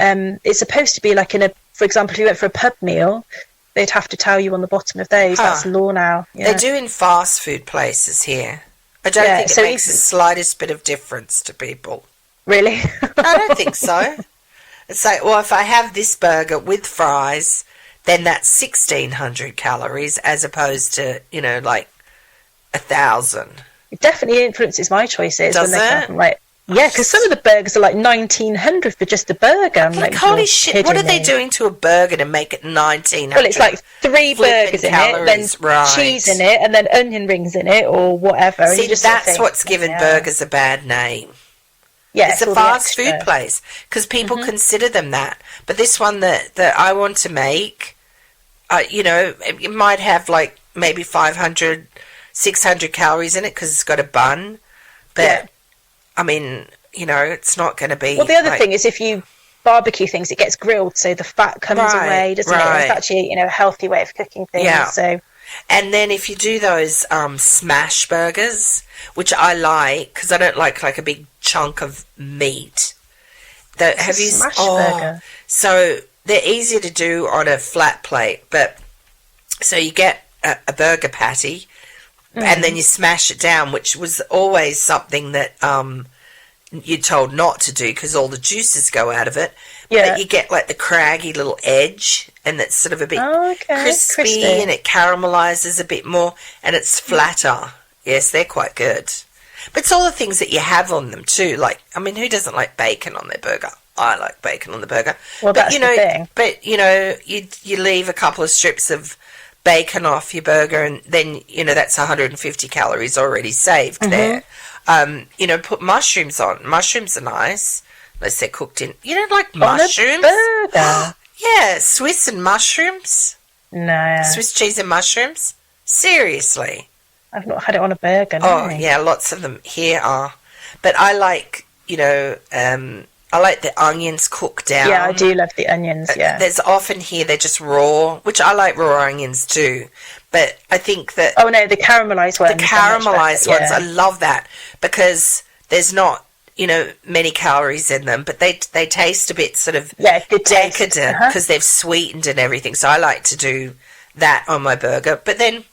it's supposed to be like for example, if you went for a pub meal, they'd have to tell you on the bottom of those. That's law now. Yeah. They do in fast food places here. I don't think it makes the slightest bit of difference to people. Really? I don't think so. It's like, well, if I have this burger with fries, then that's 1,600 calories as opposed to, like 1,000. It definitely influences my choices. Does it? Yeah, because some of the burgers are like 1,900 for just a burger. I'm like, holy shit, what are they doing to a burger to make it 1,900? Well, it's like 3 burgers in it, then cheese in it, and then onion rings in it, or whatever. See, that's what's given burgers a bad name. Yeah, it's a fast food place because people consider them that. But this one that I want to make, it might have like maybe 500, 600 calories in it because it's got a bun. But, I mean, it's not going to be... Well, the other thing is if you barbecue things, it gets grilled, so the fat comes away, doesn't it? It's actually, a healthy way of cooking things. Yeah. So. And then if you do those smash burgers, which I like, because I don't like a big chunk of meat. Have you smash burger? So they're easier to do on a flat plate, but so you get a burger patty, and then you smash it down, which was always something that you're told not to do because all the juices go out of it. Yeah. But you get like the craggy little edge, and it's sort of a bit crispy, and it caramelizes a bit more, and it's flatter. Yes, they're quite good. But it's all the things that you have on them too. Like, I mean, who doesn't like bacon on their burger? I like bacon on the burger. Well, that's the thing. But you leave a couple of strips of bacon off your burger, and then that's 150 calories already saved there. Put mushrooms on. Mushrooms are nice, unless they're cooked in. You don't like mushrooms? On a burger? Yeah, Swiss and mushrooms. No. Swiss cheese and mushrooms. Seriously. I've not had it on a burger. No. Oh yeah, lots of them here are. But I like, I like the onions cooked down. Yeah, I do love the onions, yeah. There's often here they're just raw, which I like raw onions too. But I think that... Oh, no, the caramelised ones. The caramelised ones, I love that because there's not, many calories in them, but they taste a bit sort of decadent because they've sweetened and everything. So I like to do that on my burger. But then...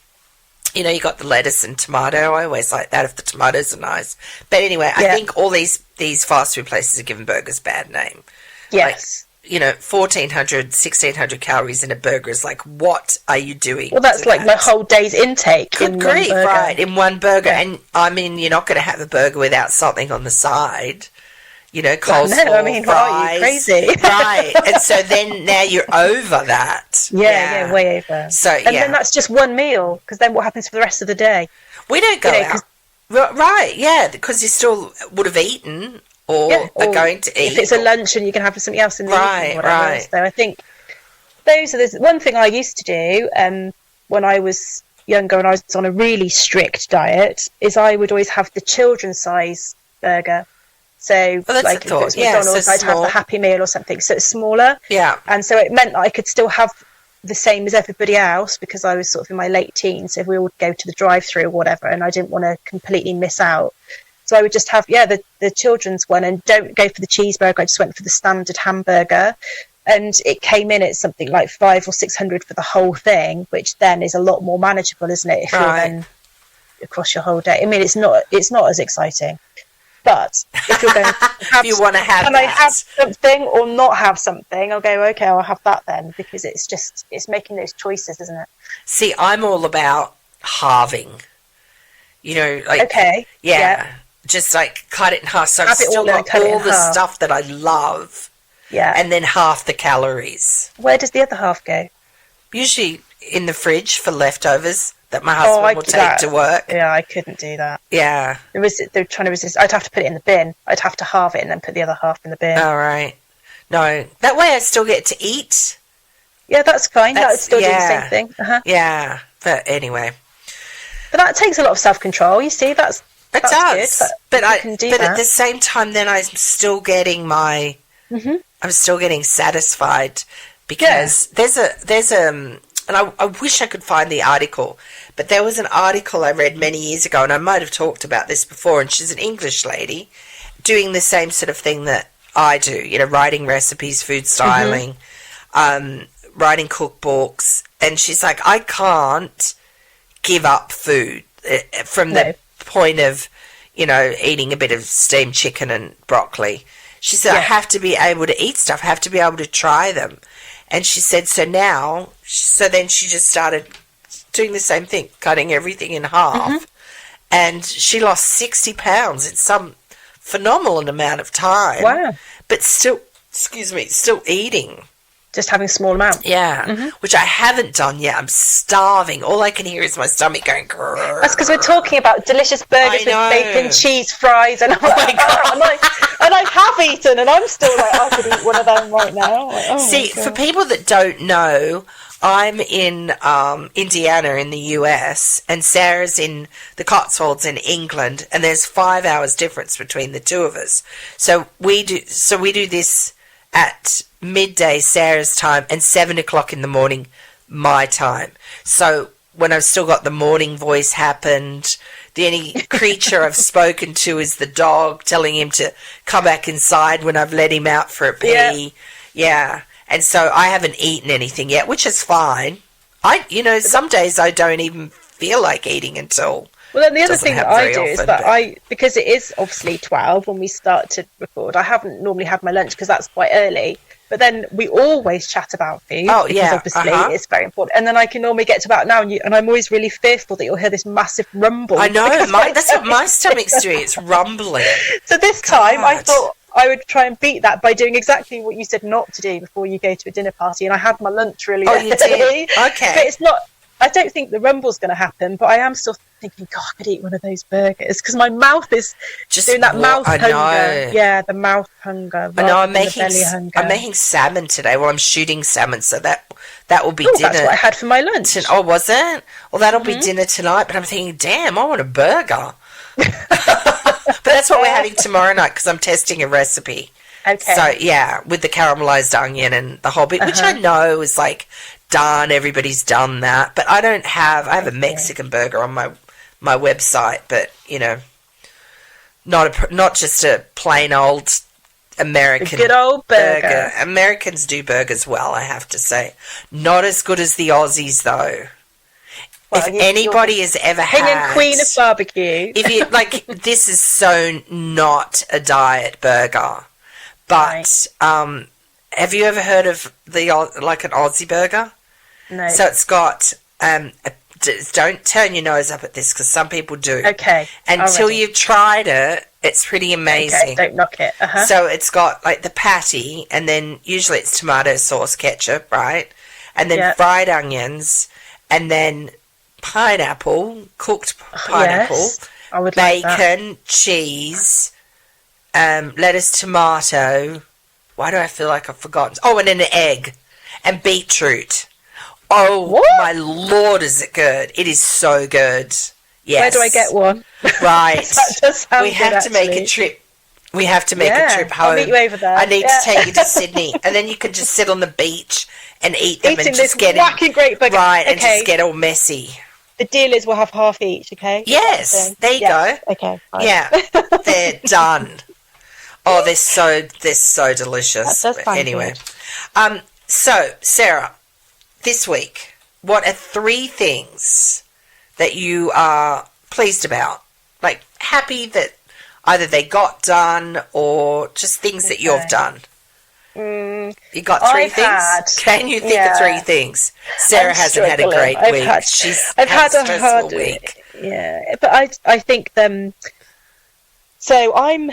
you got the lettuce and tomato. I always like that if the tomatoes are nice. But anyway, I think all these fast food places are giving burgers a bad name. Yes. 1,400, 1,600 calories in a burger is like, what are you doing? Well, that's like my whole day's intake. Good grief, right, in one burger. Yeah. And, I mean, you're not going to have a burger without something on the side. Coleslaw, no, I mean, fries. Are you crazy? Right. And so then now you're over that. Yeah, way over. So, and then that's just one meal, because then what happens for the rest of the day? We don't go out. Right, yeah, because you still would have eaten or are going to eat. If it's a lunch and you can have something else in the evening, whatever. Right. So I think those are the one thing I used to do when I was younger and I was on a really strict diet is I would always have the children's size burger. So like if it was McDonald's, I'd have the Happy Meal or something. So it's smaller. Yeah. And so it meant that I could still have the same as everybody else because I was sort of in my late teens. So if we all go to the drive-through or whatever, and I didn't want to completely miss out. So I would just have, the children's one and don't go for the cheeseburger. I just went for the standard hamburger. And it came in at something like 500 or 600 for the whole thing, which then is a lot more manageable, isn't it? If you're then across your whole day. I mean, it's not as exciting. But if you're going to have, you want to have can I have something or not have something? I'll go, okay, I'll have that then, because it's making those choices, isn't it? See, I'm all about halving. You know, like just like cut it in half. So I've still got all the stuff that I love. Yeah. And then half the calories. Where does the other half go? Usually in the fridge for leftovers that my husband will take to work. Yeah, I couldn't do that. Yeah. They're trying to resist. I'd have to put it in the bin. I'd have to halve it and then put the other half in the bin. All right. No, that way I still get to eat. Yeah, that's fine. That would still do the same thing. Uh-huh. Yeah, but anyway. But that takes a lot of self-control. You see, that's it does. Good, but at the same time, then I'm still getting my... Mm-hmm. I'm still getting satisfied because there's and I wish I could find the article, but there was an article I read many years ago, and I might have talked about this before, and she's an English lady doing the same sort of thing that I do, you know, writing recipes, food styling, writing cookbooks, and she's like, I can't give up food from the point of, you know, eating a bit of steamed chicken and broccoli. She said, I have to be able to eat stuff. I have to be able to try them. And she said, so then she just started doing the same thing, cutting everything in half. And she lost 60 pounds in some phenomenal amount of time. Wow. But still eating. Just having small amounts. Yeah, which I haven't done yet. I'm starving. All I can hear is my stomach going grrr. That's because we're talking about delicious burgers with bacon, cheese, fries, and and I have eaten, and I'm still like, I could eat one of them right now. Like, See, for people that don't know, I'm in Indiana in the US, and Sarah's in the Cotswolds in England, and there's 5 hours difference between the two of us. So we do this at midday Sarah's time and 7 o'clock in the morning my time. So when I've still got the morning voice happened, the only creature I've spoken to is the dog, telling him to come back inside when I've let him out for a pee. Yeah. And so I haven't eaten anything yet, which is fine. Some days I don't even feel like eating until... Well, then the other thing that I do is that because it is obviously 12 when we start to record, I haven't normally had my lunch because that's quite early. But then we always chat about food because obviously it's very important. And then I can normally get to about now, and I'm always really fearful that you'll hear this massive rumble. I know, that's what my stomach's doing. It's rumbling. So this time I thought I would try and beat that by doing exactly what you said not to do before you go to a dinner party. And I had my lunch really early. You did? Okay. But it's not... I don't think the rumble's going to happen, but I am still thinking, God, I could eat one of those burgers because my mouth is just doing that mouth hunger. Yeah, the mouth hunger. I know. I'm making salmon today. Well, I'm shooting salmon, so that will be dinner. That's what I had for my lunch. Oh, was it? Well, that'll be dinner tonight. But I'm thinking, damn, I want a burger. But that's what we're having tomorrow night because I'm testing a recipe. Okay. So yeah, with the caramelized onion and the whole bit, which I know is like done. Everybody's done that, but I have a Mexican burger on my website, but you know, not just a plain old American good old burger. Americans do burgers well, I have to say. Not as good as the Aussies though. Well, if anybody has ever had... King and queen of barbecue. If you like, this is so not a diet burger. But have you ever heard of an Aussie burger? No. So it's got... don't turn your nose up at this because some people do. Okay. Until you've tried it, it's pretty amazing. Okay, don't knock it. Uh-huh. So it's got like the patty, and then usually it's tomato sauce, ketchup, right? And then fried onions, and then pineapple, cooked pineapple, Yes, I would like that. bacon, cheese, lettuce, tomato. Why do I feel like I've forgotten? Oh, and an egg and beetroot. Oh, What? my Lord, is it good? It is so good. Yes. Where do I get one? Right. That does sound We good, have to make a actually. trip. We have to make Yeah, a trip home. I'll meet you over there. I need Yeah. to take you to Sydney, and then you can just sit on the beach and eat them Eating and this just get whacking great burger. right and Okay. just get all messy. The deal is we'll have half each, okay? Yes, there you Yes. go. Okay. Fine. Yeah, they're done. Oh, they're so delicious. That does sound Anyway, good. so Sarah, this week, what are 3 things that you are pleased about, like happy that either they got done or just things that you've done? You got 3 I've things? had- Can you think yeah. of 3 things? Sarah I'm hasn't had a struggling. great week. I've had a stressful hard week. Yeah, but I think so I'm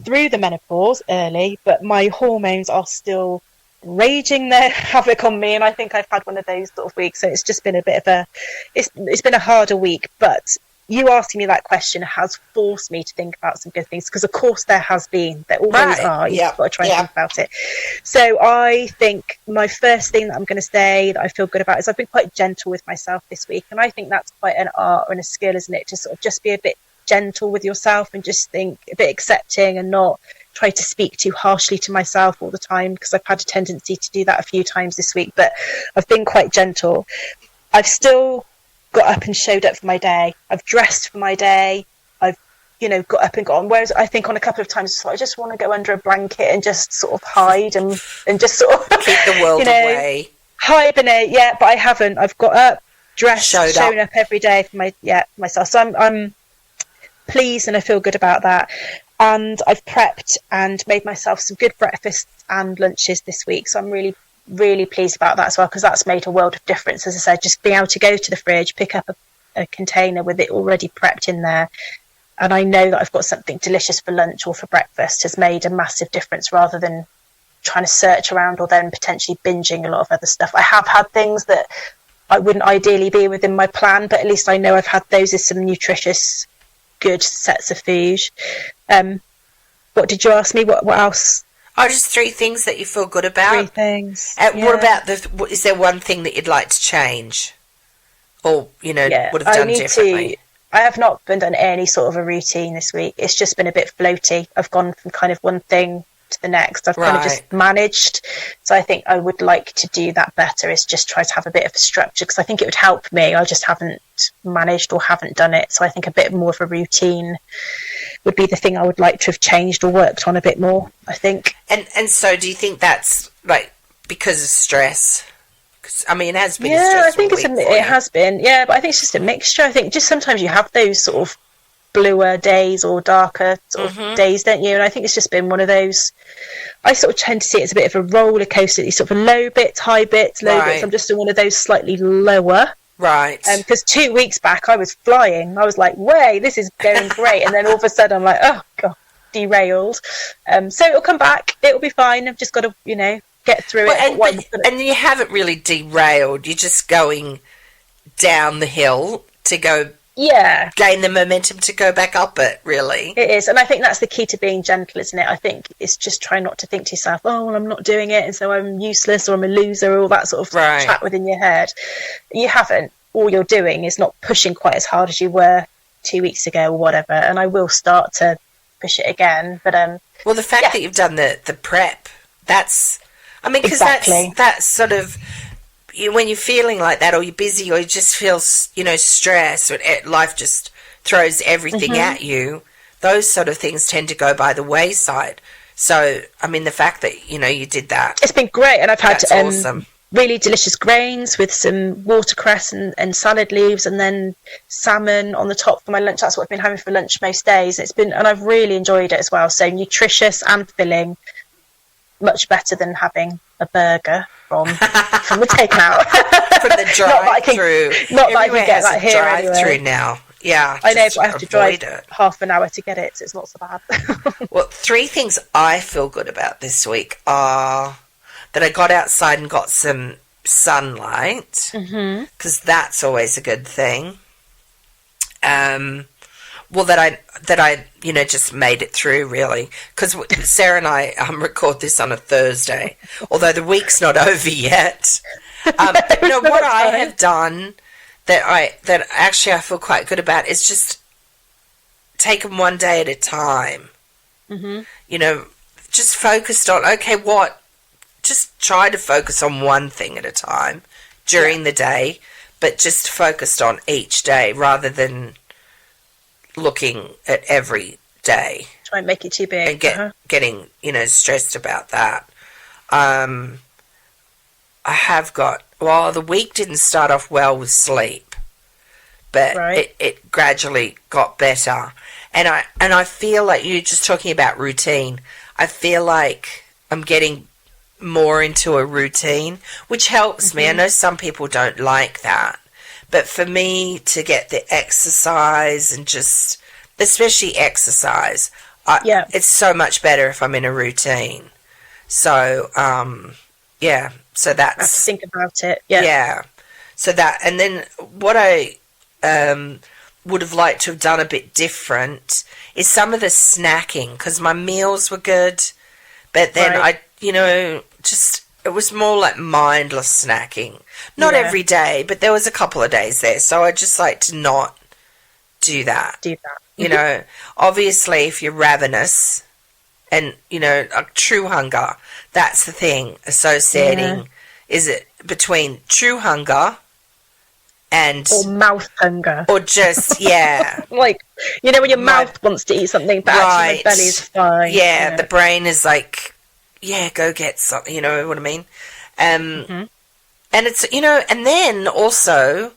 through the menopause early, but my hormones are still raging their havoc on me, and I think I've had one of those sort of weeks. So it's just been a bit of it's been a harder week. But you asking me that question has forced me to think about some good things, because of course there always Right. are. You've Yep. got to try and Yep. think about it. So I think my first thing that I'm going to say that I feel good about is I've been quite gentle with myself this week, and I think that's quite an art and a skill, isn't it? To sort of just be a bit gentle with yourself and just think a bit accepting and not try to speak too harshly to myself all the time, because I've had a tendency to do that a few times this week. But I've been quite gentle. I've still got up and showed up for my day. I've dressed for my day. I've got up and gone. Whereas I think on a couple of times I just want to go under a blanket and just sort of hide and just sort of Keep the world away. hibernate. Yeah, but I haven't. I've got up, dressed, shown up every day for myself. So I'm pleased and I feel good about that. And I've prepped and made myself some good breakfasts and lunches this week. So I'm really, really pleased about that as well, because that's made a world of difference. As I said, just being able to go to the fridge, pick up a container with it already prepped in there, and I know that I've got something delicious for lunch or for breakfast, has made a massive difference, rather than trying to search around or then potentially binging a lot of other stuff. I have had things that I wouldn't ideally be within my plan, but at least I know I've had those as some nutritious, good sets of food. What did you ask me? What else? Oh, just 3 things that you feel good about. 3 things. What about is there one thing that you'd like to change, or would have done differently? I have not been done any sort of a routine this week. It's just been a bit floaty. I've gone from kind of one thing to the next. I've kind of just managed. So I think I would like to do that better, is just try to have a bit of a structure, because I think it would help me. I just haven't managed or haven't done it. So I think a bit more of a routine would be the thing I would like to have changed or worked on a bit more, I think. And so do you think that's like because of stress? 'Cause, I mean, it has been a I stressful think week it has been. Yeah, but I think it's just a mixture. I think just sometimes you have those sort of bluer days or darker sort of days, don't you? And I think it's just been one of those. I sort of tend to see it as a bit of a roller coaster. These sort of low bits, high bits, low bits. I'm just in one of those slightly lower. Right. Because 2 weeks back I was flying. I was like, "Way, this is going great," and then all of a sudden I'm like, "Oh God, derailed." So it'll come back. It'll be fine. I've just got to, get through it. And you haven't really derailed. You're just going down the hill to go. Yeah. Gain the momentum to go back up it, really. It is. And I think that's the key to being gentle, isn't it? I think it's just try not to think to yourself, "Oh, well, I'm not doing it, and so I'm useless, or I'm a loser," or all that sort of chat within your head. You haven't. All you're doing is not pushing quite as hard as you were 2 weeks ago or whatever. And I will start to push it again. But well, the fact that you've done the prep, that's, I mean, because that's sort of, when you're feeling like that, or you're busy, or you just feel, stress, or life just throws everything at you, those sort of things tend to go by the wayside. So, I mean, the fact that, you did that. It's been great. And I've had awesome. Really delicious grains with some watercress and salad leaves, and then salmon on the top for my lunch. That's what I've been having for lunch most days. And I've really enjoyed it as well. So nutritious and filling, much better than having a burger from the takeout. From the drive-through. Not that I can get that here drive-through anyway. Now. Yeah, I know, but I have to drive half an hour to get it, so it's not so bad. Well, 3 things I feel good about this week are that I got outside and got some sunlight, because that's always a good thing. Well, that I just made it through, really, because Sarah and I record this on a Thursday, although the week's not over yet. But no, what I have done that actually I feel quite good about is just take them one day at a time. Just focused on, just try to focus on one thing at a time during the day, but just focused on each day rather than looking at every day. Try and make it too big. And getting, stressed about that. I have got, the week didn't start off well with sleep, but it gradually got better. And I feel like you're just talking about routine. I feel like I'm getting more into a routine, which helps me. I know some people don't like that, but for me to get the exercise and just, especially exercise, it's so much better if I'm in a routine. So, so that's... I have to think about it, Yeah. So that, and then what I would have liked to have done a bit different is some of the snacking, because my meals were good, but then it was more like mindless snacking. Not every day, but there was a couple of days there, so I just like to not do that. Obviously, if you're ravenous and, a true hunger, that's the thing associating, is it between true hunger and... Or mouth hunger. Or just, like, when your mouth wants to eat something, but actually my belly's fine. Yeah, the brain is like, go get something, you know what I mean? And it's, and then also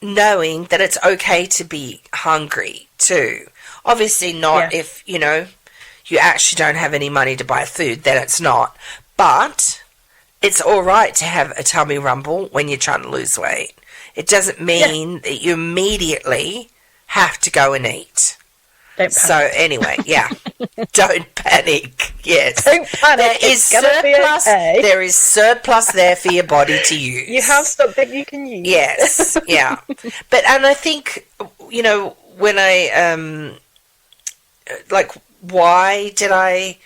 knowing that it's okay to be hungry too. Obviously not if, you actually don't have any money to buy food, then it's not. But it's all right to have a tummy rumble when you're trying to lose weight. It doesn't mean that you immediately have to go and eat. Don't panic. So anyway, don't panic. Yes, don't panic. There is surplus there for your body to use. You have something you can use. Yes, and I think when I why did I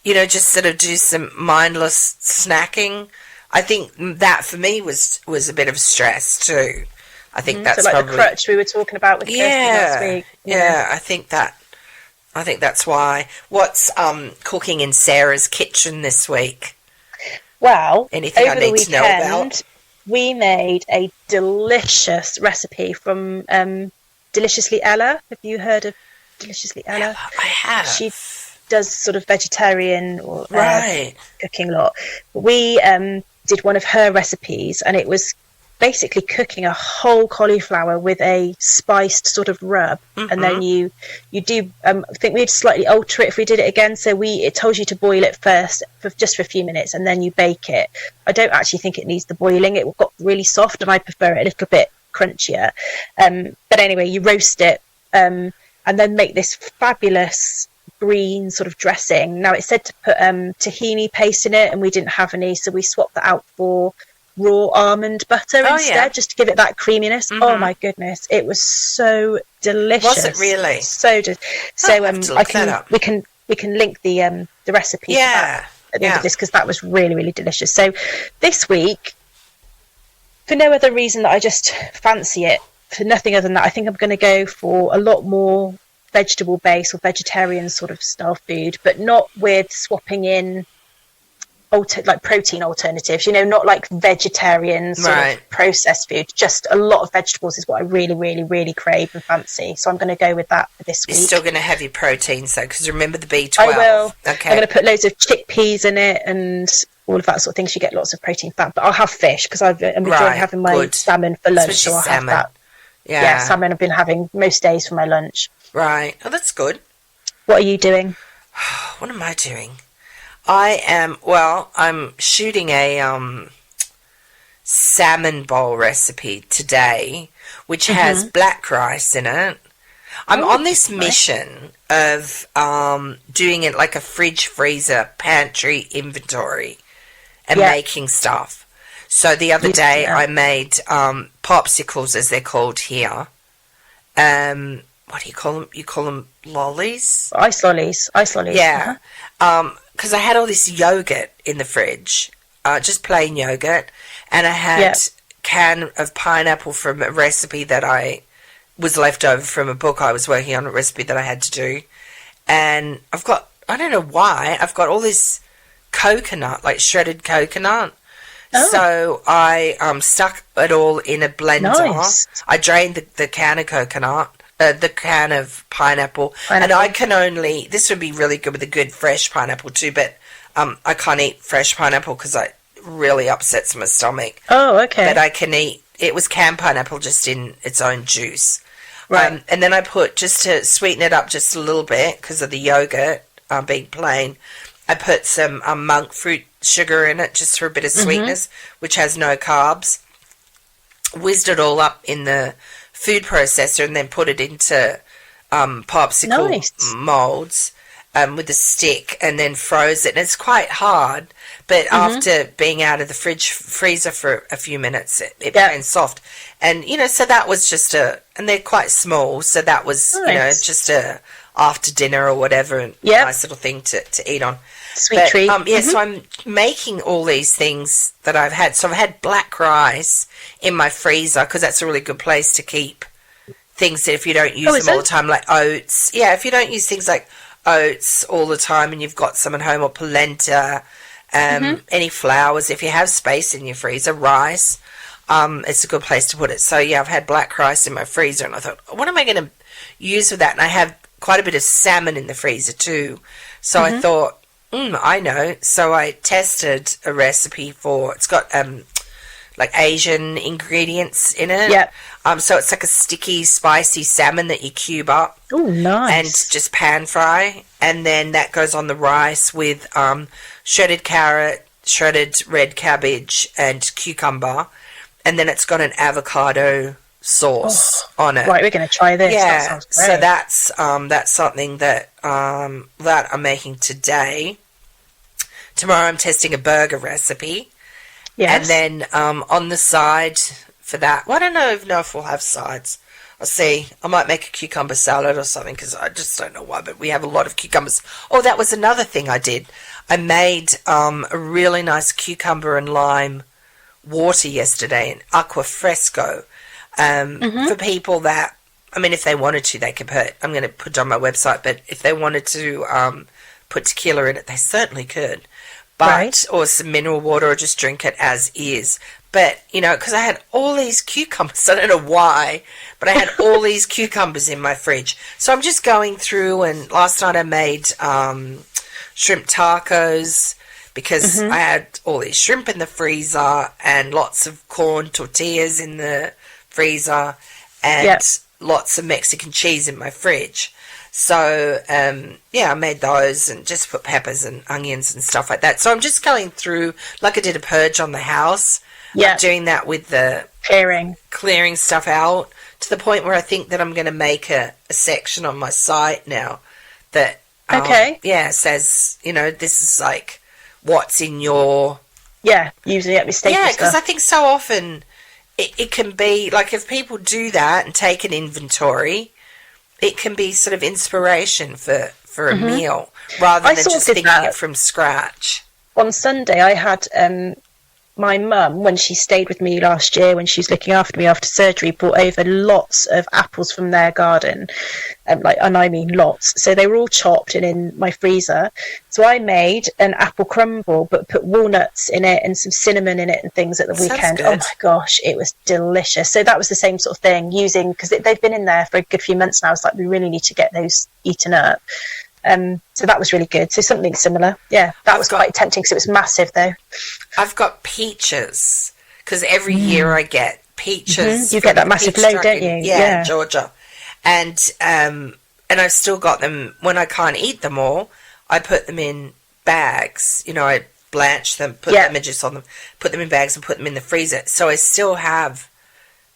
just sort of do some mindless snacking? I think that for me was a bit of stress too. I think that's so probably the crutch we were talking about with Kirsty last week. Yeah, I think that's why. What's cooking in Sarah's kitchen this week? Well, anything I over need the to know about? weekend, we made a delicious recipe from Deliciously Ella. Have you heard of Deliciously Ella? I have. She does sort of vegetarian or cooking a lot. We did one of her recipes, and it was basically cooking a whole cauliflower with a spiced sort of rub, and then you do I think we'd slightly alter it if we did it again, so it tells you to boil it first for a few minutes and then you bake it. I don't actually think it needs the boiling. It got really soft and I prefer it a little bit crunchier, but anyway, you roast it and then make this fabulous green sort of dressing. Now it said to put tahini paste in it, and we didn't have any, so we swapped that out for raw almond butter instead, just to give it that creaminess. Oh my goodness, it was so delicious. Was it really? So we can link the recipe to that at the end of this, because that was really, really delicious. So this week, for no other reason that I just fancy it, for nothing other than that, I think I'm going to go for a lot more vegetable based or vegetarian sort of style food, but not with swapping in like protein alternatives, not like vegetarian sort of processed food. Just a lot of vegetables is what I really, really, really crave and fancy. So I'm going to go with that for this week. You're still going to have your proteins though, because remember the B12. I will. Okay. I'm going to put loads of chickpeas in it and all of that sort of thing. So you get lots of protein fat, but I'll have fish because I'm enjoying having my salmon for lunch. Especially so I'll salmon. have that. Yeah, salmon I've been having most days for my lunch. Right. Oh, that's good. What are you doing? What am I doing? I'm shooting a salmon bowl recipe today, which has black rice in it. I'm on this mission of doing it like a fridge, freezer, pantry inventory and making stuff. So the other day I made popsicles, as they're called here. What do you call them? You call them lollies? Ice lollies. Yeah. Because I had all this yogurt in the fridge, just plain yogurt, and I had can of pineapple from a recipe that I was left over from a book I was working on, a recipe that I had to do. And I've got, I don't know why, I've got all this coconut, like shredded coconut. Oh. So I stuck it all in a blender. Nice. I drained the can of coconut, the can of pineapple. And I can only, this would be really good with a good fresh pineapple too, but I can't eat fresh pineapple because it really upsets my stomach. Oh, okay. But I can eat, it was canned pineapple just in its own juice. Right. And then I put, just to sweeten it up just a little bit because of the yogurt being plain, I put some monk fruit sugar in it just for a bit of sweetness, which has no carbs. Whizzed it all up in the food processor and then put it into popsicle molds with a stick and then froze it. And it's quite hard, but after being out of the freezer for a few minutes, it became soft. And, you know, so that was just and they're quite small, so that was, you know, just a after dinner or whatever, nice little thing to eat on. Sweet treat. So I'm making all these things that I've had. So I've had black rice in my freezer because that's a really good place to keep things that if you don't use them all the time, like oats. Yeah, if you don't use things like oats all the time and you've got some at home, or polenta, any flours, if you have space in your freezer, rice, it's a good place to put it. So, yeah, I've had black rice in my freezer and I thought, what am I going to use with that? And I have quite a bit of salmon in the freezer too. So I thought, I know. So I tested a recipe for, it's got like Asian ingredients in it. Yep. So it's like a sticky, spicy salmon that you cube up. Oh, nice. And just pan fry. And then that goes on the rice with shredded carrot, shredded red cabbage, and cucumber. And then it's got an avocado sauce on it. Right, we're going to try this. Yeah, that sounds great. So that's something that that I'm making today. Tomorrow I'm testing a burger recipe. Yes. And then on the side for that, well, I don't know if we'll have sides. I'll see. I might make a cucumber salad or something because I just don't know why, but we have a lot of cucumbers. Oh, that was another thing I did. I made a really nice cucumber and lime water yesterday, an aqua fresco. For people that, I mean, if they wanted to, they could I'm going to put it on my website, but if they wanted to put tequila in it, they certainly could. But, or some mineral water, or just drink it as is. But, you know, because I had all these cucumbers, I don't know why, but I had all these cucumbers in my fridge. So I'm just going through, and last night I made shrimp tacos, because I had all these shrimp in the freezer, and lots of corn tortillas in the freezer, and lots of Mexican cheese in my fridge. So, I made those and just put peppers and onions and stuff like that. So I'm just going through, like I did a purge on the house. Yeah. I'm doing that with the clearing stuff out to the point where I think that I'm going to make a section on my site now that, says, you know, this is like what's in your... Yeah, using it with staple stuff. Yeah, because I think so often... It can be, like, if people do that and take an inventory, it can be sort of inspiration for a meal, rather than just thinking it from scratch. On Sunday, I had my mum, when she stayed with me last year, when she was looking after me after surgery, brought over lots of apples from their garden, and I mean lots. So they were all chopped and in my freezer. So I made an apple crumble, but put walnuts in it and some cinnamon in it and things at the weekend. Oh my gosh, it was delicious. So that was the same sort of thing, using, because they've been in there for a good few months now. It's like, we really need to get those eaten up. So that was really good. So something similar. Yeah, that was quite tempting because it was massive, though. I've got peaches because every year I get peaches. You get that massive load, don't you? Yeah, Georgia. And I've still got them. When I can't eat them all, I put them in bags. You know, I blanch them, put lemon juice on them, put them in bags and put them in the freezer. So I still have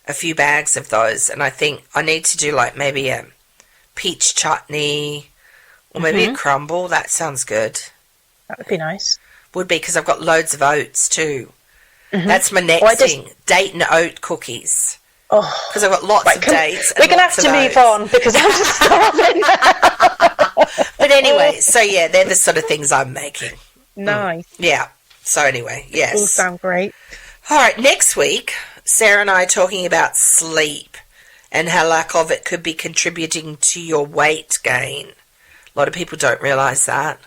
a few bags of those. And I think I need to do like maybe a peach chutney, or maybe a crumble. That sounds good. That would be nice. Would be, because I've got loads of oats too. That's my next thing. Date and oat cookies. Oh, because I've got lots of dates. We're going to have to move on because I'm just starving. But anyway, so yeah, they're the sort of things I'm making. Nice. Yeah. So anyway, yes. All sound great. All right, next week, Sarah and I are talking about sleep and how lack of it could be contributing to your weight gain. A lot of people don't realise that.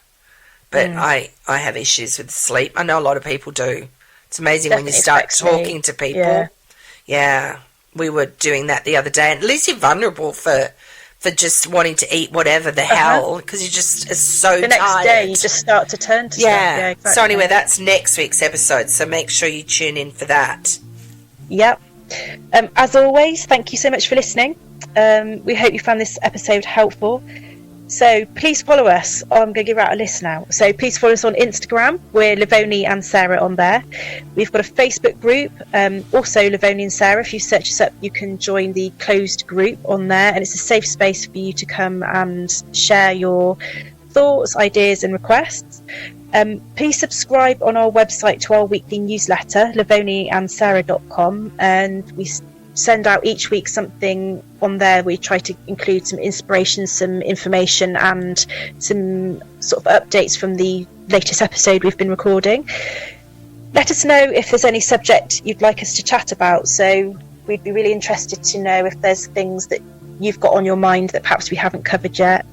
But I have issues with sleep. I know a lot of people do. It's amazing when you start talking to people. Yeah. We were doing that the other day. And at least you're vulnerable for just wanting to eat whatever the hell, because you just are so tired. The next day you just start to turn to stuff. Yeah, exactly. So anyway, that's next week's episode. So make sure you tune in for that. Yep. As always, thank you so much for listening. We hope you found this episode helpful. So please follow us. I'm going to give out a list now. So please follow us on Instagram. We're Lovoni and Sarah on there. We've got a Facebook group, also Lovoni and Sarah. If you search us up, you can join the closed group on there, and it's a safe space for you to come and share your thoughts, ideas and requests. Please subscribe on our website to our weekly newsletter, lovoniandsarah.com, and we send out each week something on there. We try to include some inspiration, some information and some sort of updates from the latest episode we've been recording. Let us know if there's any subject you'd like us to chat about. So we'd be really interested to know if there's things that you've got on your mind that perhaps we haven't covered yet.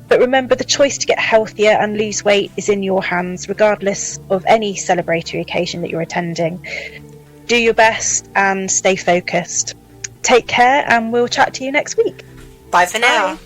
But remember, the choice to get healthier and lose weight is in your hands, regardless of any celebratory occasion that you're attending. Do your best and stay focused. Take care, and we'll chat to you next week. Bye for now. Bye.